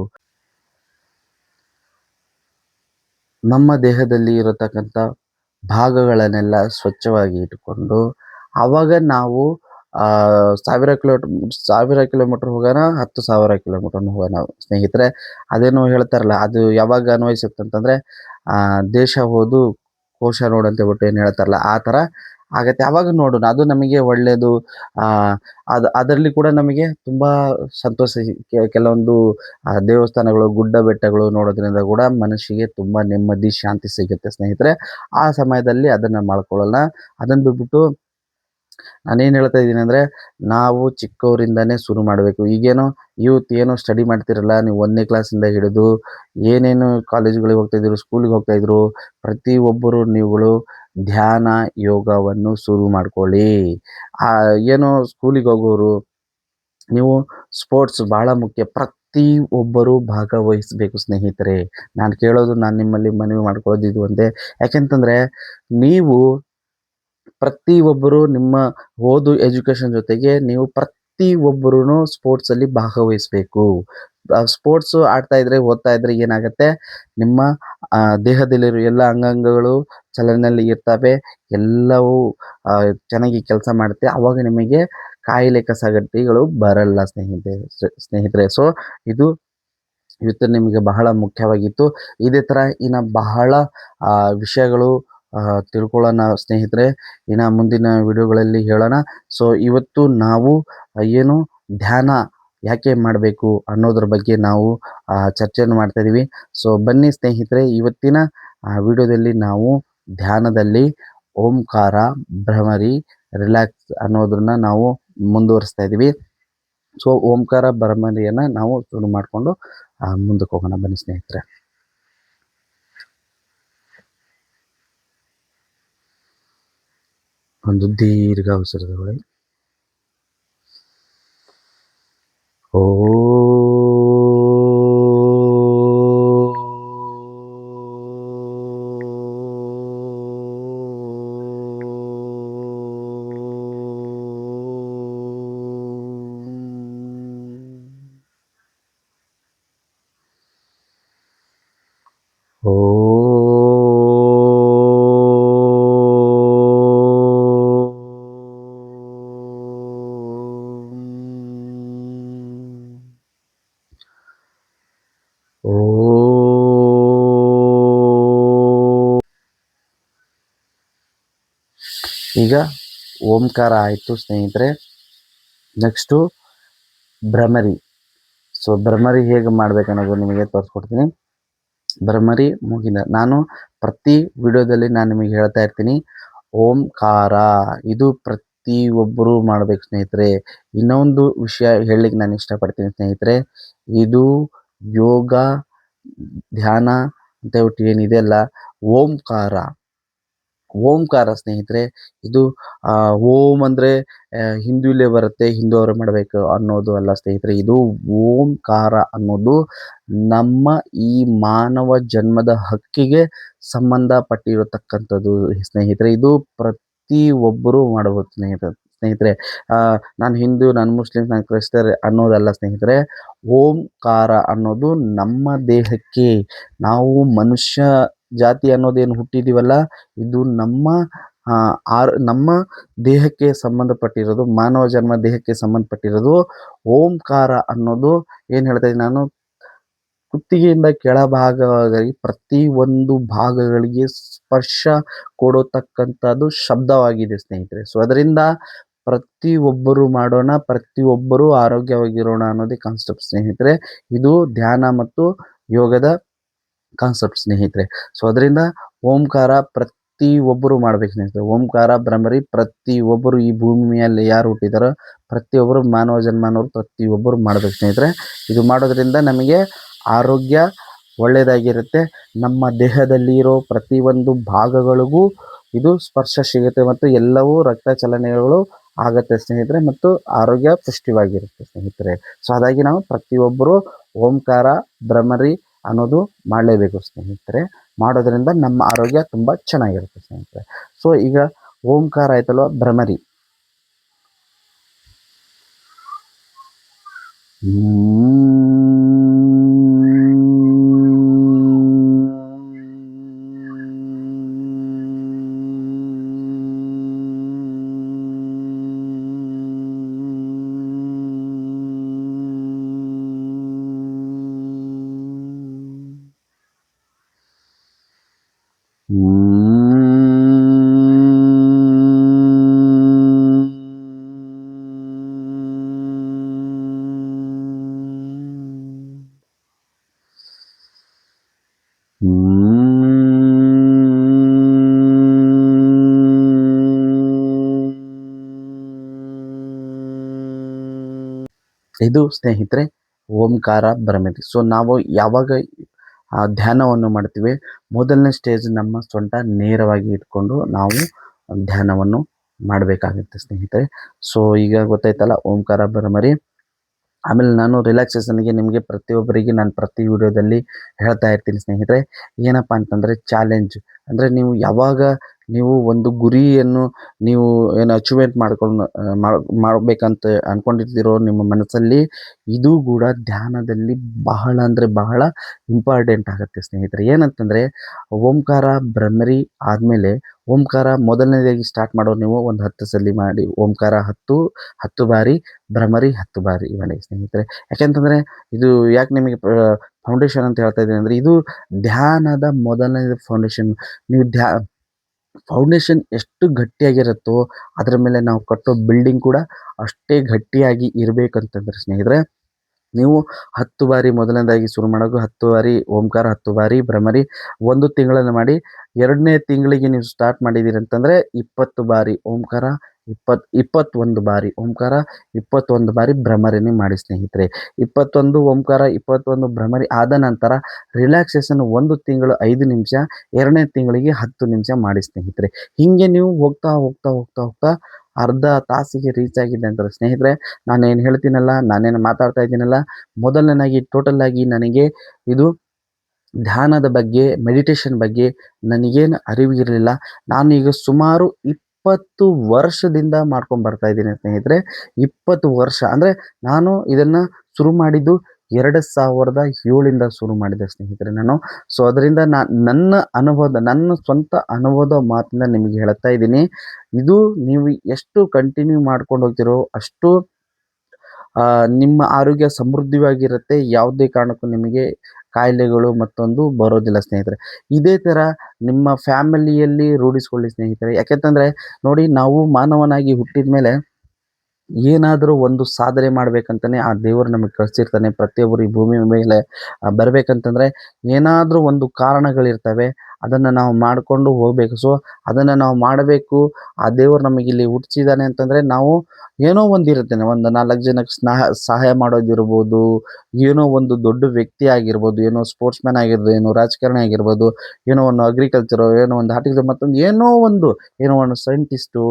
ನಮ್ಮ ದೇಹದಲ್ಲಿ ಇರತಕ್ಕಂಥ ಭಾಗಗಳನ್ನೆಲ್ಲ ಸ್ವಚ್ಛವಾಗಿ ಇಟ್ಟುಕೊಂಡು, ಆವಾಗ ನಾವು ಸಾವಿರ ಕಿಲೋಮೀಟರ್ ಹೋಗೋಣ, 10,000 ಕಿಲೋಮೀಟರ್‌ನು ಹೋಗೋಣ ಸ್ನೇಹಿತರೆ. ಅದೇನೋ ಹೇಳ್ತಾರಲ್ಲ, ಅದು ಯಾವಾಗ ಅನ್ವಯಿಸುತ್ತೆ ಅಂತಂದರೆ, ದೇಶ ಹೋದು ಕೋಶ ನೋಡು ಅಂತ ಹೇಳ್ಬಿಟ್ಟು ಏನು ಹೇಳ್ತಾರಲ್ಲ, ಆ ಥರ ಆಗತ್ತೆ. ಆವಾಗ ನೋಡೋಣ, ಅದು ನಮಗೆ ಒಳ್ಳೆಯದು. ಅದರಲ್ಲಿ ಕೂಡ ನಮಗೆ ತುಂಬ ಸಂತೋಷ ಕೆಲವೊಂದು ದೇವಸ್ಥಾನಗಳು, ಗುಡ್ಡ ಬೆಟ್ಟಗಳು ನೋಡೋದ್ರಿಂದ ಕೂಡ ಮನಸ್ಸಿಗೆ ತುಂಬ ನೆಮ್ಮದಿ, ಶಾಂತಿ ಸಿಗುತ್ತೆ ಸ್ನೇಹಿತರೆ. ಆ ಸಮಯದಲ್ಲಿ ಅದನ್ನು ಮಾಡ್ಕೊಳ್ಳೋಣ. ಅದನ್ನು ಬಿಟ್ಬಿಟ್ಟು ನಾನೇನು ಹೇಳ್ತಾ ಇದ್ದೀನಿ ಅಂದರೆ, ನಾವು ಚಿಕ್ಕವರಿಂದನೇ ಶುರು ಮಾಡಬೇಕು. ಈಗೇನೋ ಯೂತ್ ಏನೋ ಸ್ಟಡಿ ಮಾಡ್ತಿರಲ್ಲ, ನೀವು 1ನೇ ಕ್ಲಾಸಿಂದ ಹಿಡಿದು ಏನೇನು ಕಾಲೇಜುಗಳಿಗೆ ಹೋಗ್ತಾಯಿದ್ರು, ಸ್ಕೂಲಿಗೆ ಹೋಗ್ತಾಯಿದ್ರು, ಪ್ರತಿಯೊಬ್ಬರು ನೀವುಗಳು ಧ್ಯಾನ, ಯೋಗವನ್ನು ಶುರು ಮಾಡ್ಕೊಳ್ಳಿ. ಏನೋ ಸ್ಕೂಲಿಗೆ ಹೋಗೋರು, ನೀವು ಸ್ಪೋರ್ಟ್ಸ್ ಭಾಳ ಮುಖ್ಯ. ಪ್ರತಿಯೊಬ್ಬರೂ ಭಾಗವಹಿಸಬೇಕು ಸ್ನೇಹಿತರೆ. ನಾನು ನಿಮ್ಮಲ್ಲಿ ಮನವಿ ಮಾಡ್ಕೊಳ್ಳೋದು ಇದು ಒಂದೇ. ಯಾಕೆಂತಂದರೆ, ನೀವು ಪ್ರತಿಯೊಬ್ಬರು ನಿಮ್ಮ ಎಜುಕೇಷನ್ ಜೊತೆಗೆ ನೀವು ಪ್ರತಿಯೊಬ್ಬರೂ ಸ್ಪೋರ್ಟ್ಸಲ್ಲಿ ಭಾಗವಹಿಸಬೇಕು. ಸ್ಪೋರ್ಟ್ಸು ಆಡ್ತಾ ಇದ್ರೆ, ಓದ್ತಾ ಇದ್ರೆ ಏನಾಗುತ್ತೆ, ನಿಮ್ಮ ದೇಹದಲ್ಲಿರೋ ಎಲ್ಲ ಅಂಗಾಂಗಗಳು ಚಲನೆಯಲ್ಲಿ ಇರ್ತವೆ. ಎಲ್ಲವೂ ಚೆನ್ನಾಗಿ ಕೆಲಸ ಮಾಡುತ್ತೆ. ಆವಾಗ ನಿಮಗೆ ಕಾಯಿಲೆ ಕಸಗಡ್ಡಿಗಳು ಬರಲ್ಲ ಸ್ನೇಹಿತರೆ. ಸೊ ಇದು ಇವತ್ತು ನಿಮಗೆ ಬಹಳ ಮುಖ್ಯವಾಗಿತ್ತು. ಇದೇ ಥರ ಇನ್ನು ಬಹಳ ವಿಷಯಗಳು ತಿಳ್ಕೊಳ್ಳೋಣ ಸ್ನೇಹಿತರೆ. ಇನ್ನು ಮುಂದಿನ ವಿಡಿಯೋಗಳಲ್ಲಿ ಹೇಳೋಣ. ಸೊ ಇವತ್ತು ನಾವು ಏನು ಧ್ಯಾನ ಯಾಕೆ ಮಾಡಬೇಕು ಅನ್ನೋದ್ರ ಬಗ್ಗೆ ನಾವು ಚರ್ಚೆಯನ್ನು ಮಾಡ್ತಾ ಇದ್ದೀವಿ. ಸೊ ಬನ್ನಿ ಸ್ನೇಹಿತರೆ, ಇವತ್ತಿನ ವಿಡಿಯೋದಲ್ಲಿ ನಾವು ಧ್ಯಾನದಲ್ಲಿ ಓಂಕಾರ, ಭ್ರಮರಿ, ರಿಲ್ಯಾಕ್ಸ್ ಅನ್ನೋದನ್ನ ನಾವು ಮುಂದುವರಿಸ್ತಾ ಇದ್ದೀವಿ. ಸೊ ಓಂಕಾರ, ಭ್ರಮರಿಯನ್ನು ನಾವು ಶುರು ಮಾಡಿಕೊಂಡು ಮುಂದಕ್ಕೆ ಹೋಗೋಣ ಬನ್ನಿ ಸ್ನೇಹಿತರೆ. ಒಂದು ದೀರ್ಘ ಉಸಿರು ತಗೊಳ್ಳಿ. ಈಗ ಓಂಕಾರ ಆಯಿತು ಸ್ನೇಹಿತರೆ. ನೆಕ್ಸ್ಟು ಭ್ರಮರಿ. ಸೊ ಭ್ರಮರಿ ಹೇಗೆ ಮಾಡಬೇಕನ್ನೋದು ನಿಮಗೆ ತೋರಿಸ್ಕೊಡ್ತೀನಿ. ಭ್ರಮರಿ ಮುಗಿದ ನಾನು ಪ್ರತಿ ವಿಡಿಯೋದಲ್ಲಿ ನಾನು ನಿಮಗೆ ಹೇಳ್ತಾ ಇರ್ತೀನಿ, ಓಂಕಾರ ಇದು ಪ್ರತಿಯೊಬ್ಬರೂ ಮಾಡ್ಬೇಕು ಸ್ನೇಹಿತರೆ. ಇನ್ನೊಂದು ವಿಷಯ ಹೇಳಲಿಕ್ಕೆ ನಾನು ಇಷ್ಟಪಡ್ತೀನಿ ಸ್ನೇಹಿತರೆ. ಇದು ಯೋಗ, ಧ್ಯಾನ ಅಂತ ಹೇಳ್ಬಿಟ್ಟು ಏನಿದೆಯಲ್ಲ, ಓಂಕಾರ. ಓಂಕಾರ ಸ್ನೇಹಿತರೆ, ಇದು ಓಂ ಅಂದರೆ ಹಿಂದೂಲೇ ಬರುತ್ತೆ, ಹಿಂದೂ ಅವರು ಮಾಡಬೇಕು ಅನ್ನೋದು ಅಲ್ಲ ಸ್ನೇಹಿತರೆ. ಇದು ಓಂಕಾರ ಅನ್ನೋದು ನಮ್ಮ ಈ ಮಾನವ ಜನ್ಮದ ಹಕ್ಕಿಗೆ ಸಂಬಂಧಪಟ್ಟಿರತಕ್ಕಂಥದ್ದು ಸ್ನೇಹಿತರೆ. ಇದು ಪ್ರತಿಯೊಬ್ಬರೂ ಮಾಡಬಹುದು ಸ್ನೇಹಿತರೆ. ನಾನು ಹಿಂದೂ, ನಾನು ಮುಸ್ಲಿಂ, ನಾನು ಕ್ರೈಸ್ತರ್ ಅನ್ನೋದಲ್ಲ ಸ್ನೇಹಿತರೆ. ಓಂಕಾರ ಅನ್ನೋದು ನಮ್ಮ ದೇಹಕ್ಕೆ, ನಾವು ಮನುಷ್ಯ ಜಾತಿ ಅನ್ನೋದೇನು ಹುಟ್ಟಿದೀವಲ್ಲ, ಇದು ನಮ್ಮ ನಮ್ಮ ದೇಹಕ್ಕೆ ಸಂಬಂಧಪಟ್ಟಿರೋದು, ಮಾನವ ಜನ್ಮ ದೇಹಕ್ಕೆ ಸಂಬಂಧಪಟ್ಟಿರೋದು. ಓಂಕಾರ ಅನ್ನೋದು ಏನು ಹೇಳ್ತಾ ಇದ್ದೀನಿ ನಾನು, ಕುತ್ತಿಗೆಯಿಂದ ಕೆಳಭಾಗವಾಗಿ ಪ್ರತಿಯೊಂದು ಭಾಗಗಳಿಗೆ ಸ್ಪರ್ಶ ಕೊಡತಕ್ಕಂಥದ್ದು ಶಬ್ದವಾಗಿದೆ ಸ್ನೇಹಿತರೆ. ಸೊ ಅದರಿಂದ ಪ್ರತಿಯೊಬ್ಬರು ಮಾಡೋಣ, ಪ್ರತಿಯೊಬ್ಬರು ಆರೋಗ್ಯವಾಗಿರೋಣ ಅನ್ನೋದೇ ಕಾನ್ಸೆಪ್ಟ್ ಸ್ನೇಹಿತರೆ. ಇದು ಧ್ಯಾನ ಮತ್ತು ಯೋಗದ ಕಾನ್ಸೆಪ್ಟ್ ಸ್ನೇಹಿತರೆ. ಸೊ ಅದರಿಂದ ಓಂಕಾರ ಪ್ರತಿಯೊಬ್ಬರು ಮಾಡ್ಬೇಕು ಸ್ನೇಹಿತರೆ. ಓಂಕಾರ, ಭ್ರಮರಿ ಪ್ರತಿಯೊಬ್ಬರು ಈ ಭೂಮಿ ಮೇಲೆ ಯಾರು ಹುಟ್ಟಿದಾರೋ ಪ್ರತಿಯೊಬ್ಬರು, ಮಾನವ ಜನ್ಮ ಅನ್ನೋರು ಪ್ರತಿಯೊಬ್ಬರು ಮಾಡ್ಬೇಕು ಸ್ನೇಹಿತರೆ. ಇದು ಮಾಡೋದ್ರಿಂದ ನಮಗೆ ಆರೋಗ್ಯ ಒಳ್ಳೆಯದಾಗಿರುತ್ತೆ. ನಮ್ಮ ದೇಹದಲ್ಲಿ ಇರೋ ಪ್ರತಿಯೊಂದು ಭಾಗಗಳಿಗೂ ಇದು ಸ್ಪರ್ಶ ಸಿಗುತ್ತೆ ಮತ್ತು ಎಲ್ಲವೂ ರಕ್ತ ಚಲನೆಗಳು ಆಗುತ್ತೆ ಸ್ನೇಹಿತರೆ, ಮತ್ತು ಆರೋಗ್ಯ ಪುಷ್ಟಿವಾಗಿರುತ್ತೆ ಸ್ನೇಹಿತರೆ. ಸೊ ಹಾಗಾಗಿ ನಾವು ಪ್ರತಿಯೊಬ್ಬರು ಓಂಕಾರ, ಭ್ರಮರಿ ಅನ್ನೋದು ಮಾಡಲೇಬೇಕು ಸ್ನೇಹಿತರೆ. ಮಾಡೋದ್ರಿಂದ ನಮ್ಮ ಆರೋಗ್ಯ ತುಂಬ ಚೆನ್ನಾಗಿರುತ್ತೆ ಸ್ನೇಹಿತರೆ. ಸೊ ಈಗ ಓಂಕಾರ ಆಯ್ತಲ್ವ, ಭ್ರಮರಿ. ಇದು ಸ್ನೇಹಿತರೆ ಓಂಕಾರ, ಭ್ರಮರಿ. ಸೊ ನಾವು ಯಾವಾಗ ಧ್ಯಾನವನ್ನು ಮಾಡ್ತೀವಿ, ಮೊದಲನೇ ಸ್ಟೇಜ್ ನಮ್ಮ ಸೊಂಟ ನೇರವಾಗಿ ಇಟ್ಕೊಂಡು ನಾವು ಧ್ಯಾನವನ್ನು ಮಾಡಬೇಕಾಗುತ್ತೆ ಸ್ನೇಹಿತರೆ. ಸೊ ಈಗ ಗೊತ್ತಾಯ್ತಲ್ಲ ಓಂಕಾರ, ಭ್ರಮರಿ. ಆಮೇಲೆ ನಾನು ರಿಲ್ಯಾಕ್ಸೇಷನ್ಗೆ ನಿಮಗೆ ಪ್ರತಿಯೊಬ್ಬರಿಗೆ ನಾನು ಪ್ರತಿ ವಿಡಿಯೋದಲ್ಲಿ ಹೇಳ್ತಾ ಇರ್ತೀನಿ ಸ್ನೇಹಿತರೆ. ಏನಪ್ಪ ಅಂತಂದರೆ ಚಾಲೆಂಜ್ ಅಂದರೆ, ನೀವು ಯಾವಾಗ ನೀವು ಒಂದು ಗುರಿಯನ್ನು ನೀವು ಏನು ಅಚೀವ್ಮೆಂಟ್ ಮಾಡಬೇಕಂತ ಅಂದ್ಕೊಂಡಿರ್ತೀರೋ ನಿಮ್ಮ ಮನಸ್ಸಲ್ಲಿ, ಇದು ಕೂಡ ಧ್ಯಾನದಲ್ಲಿ ಬಹಳ ಅಂದರೆ ಬಹಳ ಇಂಪಾರ್ಟೆಂಟ್ ಆಗುತ್ತೆ ಸ್ನೇಹಿತರೆ. ಏನಂತಂದರೆ ಓಂಕಾರ, ಭ್ರಮರಿ ಆದಮೇಲೆ, ಓಂಕಾರ ಮೊದಲನೇದಾಗಿ ಸ್ಟಾರ್ಟ್ ಮಾಡೋರು ನೀವು ಒಂದು 10 ಸಲ ಮಾಡಿ. ಓಂಕಾರ 10 ಬಾರಿ, ಭ್ರಮರಿ 10 ಬಾರಿ ಮಾಡಿ ಸ್ನೇಹಿತರೆ. ಯಾಕೆಂತಂದರೆ ಇದು ಯಾಕೆ ನಿಮಗೆ ಫೌಂಡೇಶನ್ ಅಂತ ಹೇಳ್ತಾ ಇದ್ದೀನಿ ಅಂದರೆ, ಇದು ಧ್ಯಾನದ ಮೊದಲನೇ ಫೌಂಡೇಶನ್. ನೀವು ಫೌಂಡೇಶನ್ ಎಷ್ಟು ಗಟ್ಟಿಯಾಗಿರುತ್ತೋ ಅದರ ಮೇಲೆ ನಾವು ಕಟ್ಟೋ ಬಿಲ್ಡಿಂಗ್ ಕೂಡ ಅಷ್ಟೇ ಗಟ್ಟಿಯಾಗಿ ಇರಬೇಕಂತಂದ್ರೆ ಸ್ನೇಹಿತರೆ, ನೀವು 10 ಬಾರಿ ಮೊದಲನೇದಾಗಿ ಶುರು ಮಾಡೋದು, 10 ಬಾರಿ ಓಂಕಾರ, 10 ಬಾರಿ ಭ್ರಮರಿ 1 ತಿಂಗಳನ್ನು ಮಾಡಿ. 2ನೇ ತಿಂಗಳಿಗೆ ನೀವು ಸ್ಟಾರ್ಟ್ ಮಾಡಿದ್ದೀರಿ ಅಂತಂದರೆ 20 ಬಾರಿ ಓಂಕಾರ, 21 ಬಾರಿ ಓಂಕಾರ, 21 ಬಾರಿ ಭ್ರಮರಿನೇ ಮಾಡಿ ಸ್ನೇಹಿತರೆ. 21 ಓಂಕಾರ, 21 ಭ್ರಮರಿ ಆದ ನಂತರ ರಿಲ್ಯಾಕ್ಸೇಷನ್ 1 ತಿಂಗಳು 5 ನಿಮಿಷ, 2ನೇ ತಿಂಗಳಿಗೆ 10 ನಿಮಿಷ ಮಾಡಿ ಸ್ನೇಹಿತರೆ. ಹೀಗೆ ನೀವು ಹೋಗ್ತಾ ಹೋಗ್ತಾ ಹೋಗ್ತಾ ಹೋಗ್ತಾ ಅರ್ಧ ತಾಸಿಗೆ ರೀಚ್ ಆಗಿದೆ ಅಂತಾರೆ ಸ್ನೇಹಿತರೆ. ನಾನೇನು ಹೇಳ್ತೀನಲ್ಲ, ನಾನೇನು ಮಾತಾಡ್ತಾ ಇದ್ದೀನಲ್ಲ, ಮೊದಲನೇದಾಗಿ ಟೋಟಲಾಗಿ ನನಗೆ ಇದು ಧ್ಯಾನದ ಬಗ್ಗೆ, ಮೆಡಿಟೇಷನ್ ಬಗ್ಗೆ ನನಗೇನು ಅರಿವು ಇರಲಿಲ್ಲ. ನಾನು ಈಗ ಸುಮಾರು 20 ವರ್ಷದಿಂದ ಮಾಡ್ಕೊಂಡು ಬರ್ತಾ ಇದ್ದೀನಿ ಸ್ನೇಹಿತರೆ. 20 ವರ್ಷ ಅಂದರೆ ನಾನು ಇದನ್ನು ಶುರು ಮಾಡಿದ್ದು 2007 ಶುರು ಮಾಡಿದೆ ಸ್ನೇಹಿತರೆ ನಾನು. ಸೊ ಅದರಿಂದ ನನ್ನ ಸ್ವಂತ ಅನುಭವದ ಮಾತಿಂದ ನಿಮಗೆ ಹೇಳ್ತಾ ಇದ್ದೀನಿ. ಇದು ನೀವು ಎಷ್ಟು ಕಂಟಿನ್ಯೂ ಮಾಡ್ಕೊಂಡು ಹೋಗ್ತಿರೋ ಅಷ್ಟು ನಿಮ್ಮ ಆರೋಗ್ಯ ಸಮೃದ್ಧವಾಗಿರುತ್ತೆ. ಯಾವುದೇ ಕಾರಣಕ್ಕೂ ನಿಮಗೆ ಕಾಯಿಲೆಗಳು ಮತ್ತೊಂದು ಬರೋದಿಲ್ಲ ಸ್ನೇಹಿತರೆ. ಇದೇ ಥರ ನಿಮ್ಮ ಫ್ಯಾಮಿಲಿಯಲ್ಲಿ ರೂಢಿಸ್ಕೊಳ್ಳಿ ಸ್ನೇಹಿತರೆ. ಯಾಕೆಂತಂದರೆ ನೋಡಿ, ನಾವು ಮಾನವನಾಗಿ ಹುಟ್ಟಿದ ಮೇಲೆ ಏನಾದರೂ ಒಂದು ಸಾಧನೆ ಮಾಡಬೇಕಂತಲೇ ಆ ದೇವರು ನಮಗೆ ಕಳಿಸಿರ್ತಾನೆ. ಪ್ರತಿಯೊಬ್ಬರು ಈ ಭೂಮಿ ಮೇಲೆ ಬರಬೇಕಂತಂದರೆ ಏನಾದರೂ ಒಂದು ಕಾರಣಗಳಿರ್ತವೆ. ಅದನ್ನು ನಾವು ಮಾಡಿಕೊಂಡು ಹೋಗಬೇಕು. ಸೊ ಅದನ್ನು ನಾವು ಮಾಡಬೇಕು. ಆ ದೇವರು ನಮಗೆ ಇಲ್ಲಿ ಹುಟ್ಟಿಸಿದ್ದಾನೆ ಅಂತಂದರೆ ನಾವು ಏನೋ ಒಂದು ಇರುತ್ತೆ, ಒಂದು 4 ಜನಕ್ಕೆ ಸಹಾಯ ಮಾಡೋದಿರ್ಬೋದು, ಏನೋ ಒಂದು ದೊಡ್ಡ ವ್ಯಕ್ತಿ ಆಗಿರ್ಬೋದು, ಏನೋ ಸ್ಪೋರ್ಟ್ಸ್ ಮ್ಯಾನ್ ಆಗಿರ್ಬೋದು, ಏನೋ ರಾಜಕಾರಣಿ ಆಗಿರ್ಬೋದು, ಏನೋ ಒಂದು ಅಗ್ರಿಕಲ್ಚರು, ಏನೋ ಒಂದು ಹಾರ್ಟಿಕಲ್ಚರ್, ಮತ್ತೊಂದು ಏನೋ ಒಂದು ಸೈಂಟಿಸ್ಟು,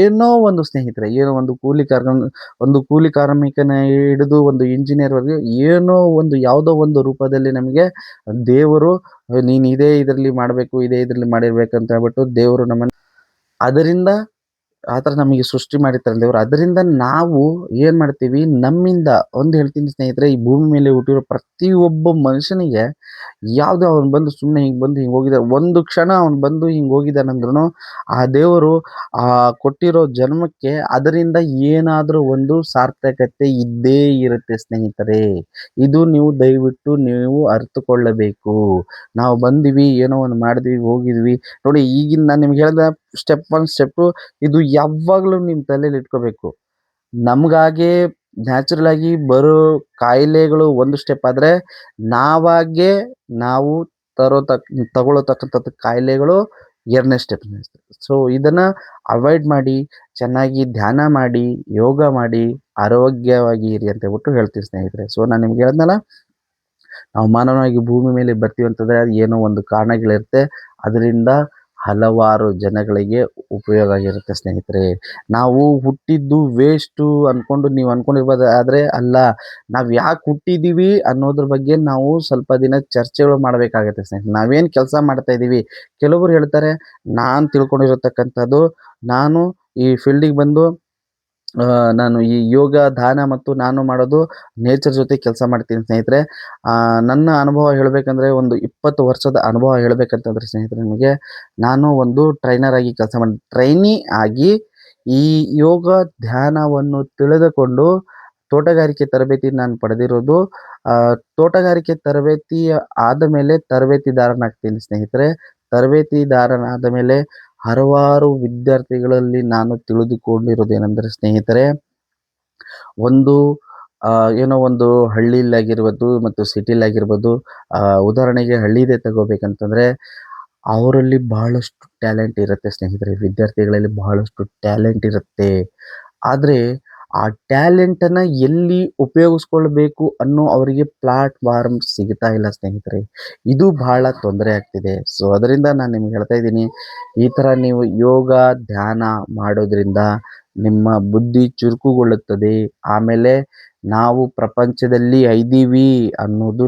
ಏನೋ ಒಂದು ಸ್ನೇಹಿತರೆ, ಏನೋ ಒಂದು ಕೂಲಿ ಕಾರ್ಮಿಕನ ಹಿಡಿದು ಒಂದು ಇಂಜಿನಿಯರ್ವರೆಗೆ ಏನೋ ಒಂದು ಯಾವುದೋ ಒಂದು ರೂಪದಲ್ಲಿ ನಮಗೆ ದೇವರು ನೀನು ಇದೇ ಇದರಲ್ಲಿ ಮಾಡಬೇಕು, ಇದೇ ಇದರಲ್ಲಿ ಮಾಡಿರ್ಬೇಕಂತ ಹೇಳ್ಬಿಟ್ಟು ದೇವರು ನಮ್ಮನ್ನು ಅದರಿಂದ ಆ ಥರ ನಮಗೆ ಸೃಷ್ಟಿ ಮಾಡಿರ್ತಾರೆ ದೇವರು. ಅದರಿಂದ ನಾವು ಏನು ಮಾಡ್ತೀವಿ, ನಮ್ಮಿಂದ ಒಂದು ಹೇಳ್ತೀನಿ ಸ್ನೇಹಿತರೆ, ಈ ಭೂಮಿ ಮೇಲೆ ಹುಟ್ಟಿರೋ ಪ್ರತಿಯೊಬ್ಬ ಮನುಷ್ಯನಿಗೆ ಯಾವುದೋ ಅವ್ನು ಬಂದು ಸುಮ್ಮನೆ ಹಿಂಗೆ ಬಂದು ಹಿಂಗೆ ಹೋಗಿದ್ದಾನೆ, ಒಂದು ಕ್ಷಣ ಅವ್ನು ಬಂದು ಹಿಂಗೆ ಹೋಗಿದ್ದಾನಂದ್ರೂ ಆ ದೇವರು ಆ ಕೊಟ್ಟಿರೋ ಜನ್ಮಕ್ಕೆ ಅದರಿಂದ ಏನಾದರೂ ಒಂದು ಸಾರ್ಥಕತೆ ಇದ್ದೇ ಇರುತ್ತೆ ಸ್ನೇಹಿತರೆ. ಇದು ನೀವು ದಯವಿಟ್ಟು ನೀವು ಅರಿತುಕೊಳ್ಳಬೇಕು. ನಾವು ಬಂದಿವಿ, ಏನೋ ಒಂದು ಮಾಡಿದ್ವಿ, ಹೋಗಿದ್ವಿ ನೋಡಿ. ಈಗಿನ ನಾನು ನಿಮ್ಗೆ ಹೇಳಿದ ಸ್ಟೆಪ್ 1 ಸ್ಟೆಪ್ 2 ಇದು ಯಾವಾಗಲೂ ನಿಮ್ಮ ತಲೆಯಲ್ಲಿ ಇಟ್ಕೋಬೇಕು. ನಮಗಾಗೆ ನ್ಯಾಚುರಲ್ ಆಗಿ ಬರೋ ಕಾಯಿಲೆಗಳು ಒಂದು ಸ್ಟೆಪ್ ಆದರೆ, ನಾವಾಗೇ ನಾವು ತಗೊಳ್ಳತಕ್ಕಂಥದ್ದು ಕಾಯಿಲೆಗಳು 2ನೇ ಸ್ಟೆಪ್. ಸೊ ಇದನ್ನು ಅವಾಯ್ಡ್ ಮಾಡಿ, ಚೆನ್ನಾಗಿ ಧ್ಯಾನ ಮಾಡಿ, ಯೋಗ ಮಾಡಿ, ಆರೋಗ್ಯವಾಗಿ ಇರಿ ಅಂತ ಹೇಳ್ಬಿಟ್ಟು ಹೇಳ್ತೀನಿ ಸ್ನೇಹಿತರೆ. ಸೊ ನಾನು ನಿಮ್ಗೆ ಹೇಳಿದ್ನಲ್ಲ, ನಾವು ಮಾನವನಾಗಿ ಭೂಮಿ ಮೇಲೆ ಬರ್ತೀವಿ ಅಂತಂದರೆ ಅದು ಏನೋ ಒಂದು ಕಾರಣಗಳಿರುತ್ತೆ. ಅದರಿಂದ ಹಲವಾರು ಜನಗಳಿಗೆ ಉಪಯೋಗ ಆಗಿರುತ್ತೆ ಸ್ನೇಹಿತರೆ. ನಾವು ಹುಟ್ಟಿದ್ದು ವೇಸ್ಟು ಅಂದ್ಕೊಂಡು ನೀವು ಅಂದ್ಕೊಂಡಿರ್ಬೋದು, ಆದರೆ ಅಲ್ಲ. ನಾವು ಯಾಕೆ ಹುಟ್ಟಿದ್ದೀವಿ ಅನ್ನೋದ್ರ ಬಗ್ಗೆ ನಾವು ಸ್ವಲ್ಪ ದಿನ ಚರ್ಚೆಗಳು ಮಾಡಬೇಕಾಗತ್ತೆ ಸ್ನೇಹಿತರೆ. ನಾವೇನು ಕೆಲಸ ಮಾಡ್ತಾ ಇದ್ದೀವಿ, ಕೆಲವರು ಹೇಳ್ತಾರೆ ನಾನು ತಿಳ್ಕೊಂಡಿರತಕ್ಕಂಥದ್ದು, ನಾನು ಈ ಫೀಲ್ಡಿಗೆ ಬಂದು ನಾನು ಈ ಯೋಗ, ಧ್ಯಾನ ಮತ್ತು ನಾನು ಮಾಡೋದು ನೇಚರ್ ಜೊತೆ ಕೆಲಸ ಮಾಡ್ತೀನಿ ಸ್ನೇಹಿತರೆ. ನನ್ನ ಅನುಭವ ಹೇಳಬೇಕಂದ್ರೆ ಒಂದು 20 ವರ್ಷದ ಅನುಭವ ಹೇಳಬೇಕಂತಂದ್ರೆ ಸ್ನೇಹಿತರೆ, ನಿಮಗೆ ನಾನು ಒಂದು ಟ್ರೈನರ್ ಆಗಿ ಕೆಲಸ ಮಾಡಿ ಟ್ರೈನಿ ಆಗಿ ಈ ಯೋಗ ಧ್ಯಾನವನ್ನು ತಿಳಿದುಕೊಂಡು ತೋಟಗಾರಿಕೆ ತರಬೇತಿ ನಾನು ಪಡೆದಿರೋದು. ತೋಟಗಾರಿಕೆ ತರಬೇತಿ ಆದ ಮೇಲೆ ತರಬೇತಿದಾರನಾಗ್ತೀನಿ ಸ್ನೇಹಿತರೆ. ತರಬೇತಿದಾರನಾದ ಮೇಲೆ ಹಲವಾರು ವಿದ್ಯಾರ್ಥಿಗಳಲ್ಲಿ ನಾನು ತಿಳಿದುಕೊಂಡಿರೋದೇನೆಂದರೆ ಸ್ನೇಹಿತರೆ, ಒಂದು ಏನೋ ಒಂದು ಹಳ್ಳಿಲಾಗಿರ್ಬೋದು ಮತ್ತು ಸಿಟಿಲಾಗಿರ್ಬೋದು, ಉದಾಹರಣೆಗೆ ಹಳ್ಳಿದೇ ತಗೋಬೇಕಂತಂದರೆ ಅವರಲ್ಲಿ ಬಹಳಷ್ಟು ಟ್ಯಾಲೆಂಟ್ ಇರುತ್ತೆ ಸ್ನೇಹಿತರೆ. ವಿದ್ಯಾರ್ಥಿಗಳಲ್ಲಿ ಬಹಳಷ್ಟು ಟ್ಯಾಲೆಂಟ್ ಇರುತ್ತೆ. ಆದರೆ ಆ ಟ್ಯಾಲೆಂಟನ್ನು ಎಲ್ಲಿ ಉಪಯೋಗಿಸ್ಕೊಳ್ಬೇಕು ಅನ್ನೋ ಅವರಿಗೆ ಪ್ಲಾಟ್‌ಫಾರ್ಮ್ ಸಿಗ್ತಾ ಇಲ್ಲ ಸ್ನೇಹಿತರೆ. ಇದು ಬಹಳ ತೊಂದರೆ ಆಗ್ತಿದೆ. ಸೊ ಅದರಿಂದ ನಾನು ನಿಮ್ಗೆ ಹೇಳ್ತಾ ಇದ್ದೀನಿ, ಈ ಥರ ನೀವು ಯೋಗ, ಧ್ಯಾನ ಮಾಡೋದ್ರಿಂದ ನಿಮ್ಮ ಬುದ್ಧಿ ಚುರುಕುಗೊಳ್ಳುತ್ತದೆ. ಆಮೇಲೆ ನಾವು ಪ್ರಪಂಚದಲ್ಲಿ ಇದ್ದೀವಿ ಅನ್ನೋದು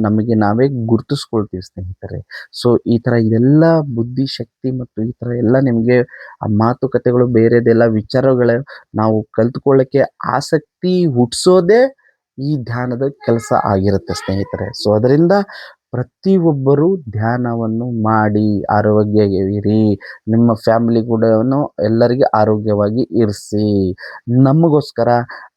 ನಮಗೆ ನಾವೇ ಗುರುತಿಸ್ಕೊಳ್ತೀವಿ ಸ್ನೇಹಿತರೆ. ಸೊ ಈ ಥರ ಇದೆಲ್ಲ ಬುದ್ಧಿಶಕ್ತಿ ಮತ್ತು ಈ ಥರ ಎಲ್ಲ ನಿಮಗೆ ಆ ಮಾತುಕತೆಗಳು, ಬೇರೆದೆಲ್ಲ ವಿಚಾರಗಳು ನಾವು ಕಲ್ತ್ಕೊಳ್ಳೋಕ್ಕೆ ಆಸಕ್ತಿ ಹುಟ್ಟಿಸೋದೇ ಈ ಧ್ಯಾನದ ಕೆಲಸ ಆಗಿರುತ್ತೆ ಸ್ನೇಹಿತರೆ. ಸೊ ಅದರಿಂದ ಪ್ರತಿಯೊಬ್ಬರು ಧ್ಯಾನವನ್ನು ಮಾಡಿ ಆರೋಗ್ಯವಾಗಿರಿ. ನಿಮ್ಮ ಫ್ಯಾಮಿಲಿ ಕೂಡ ಎಲ್ಲರಿಗೆ ಆರೋಗ್ಯವಾಗಿ ಇರಿಸಿ. ನಮಗೋಸ್ಕರ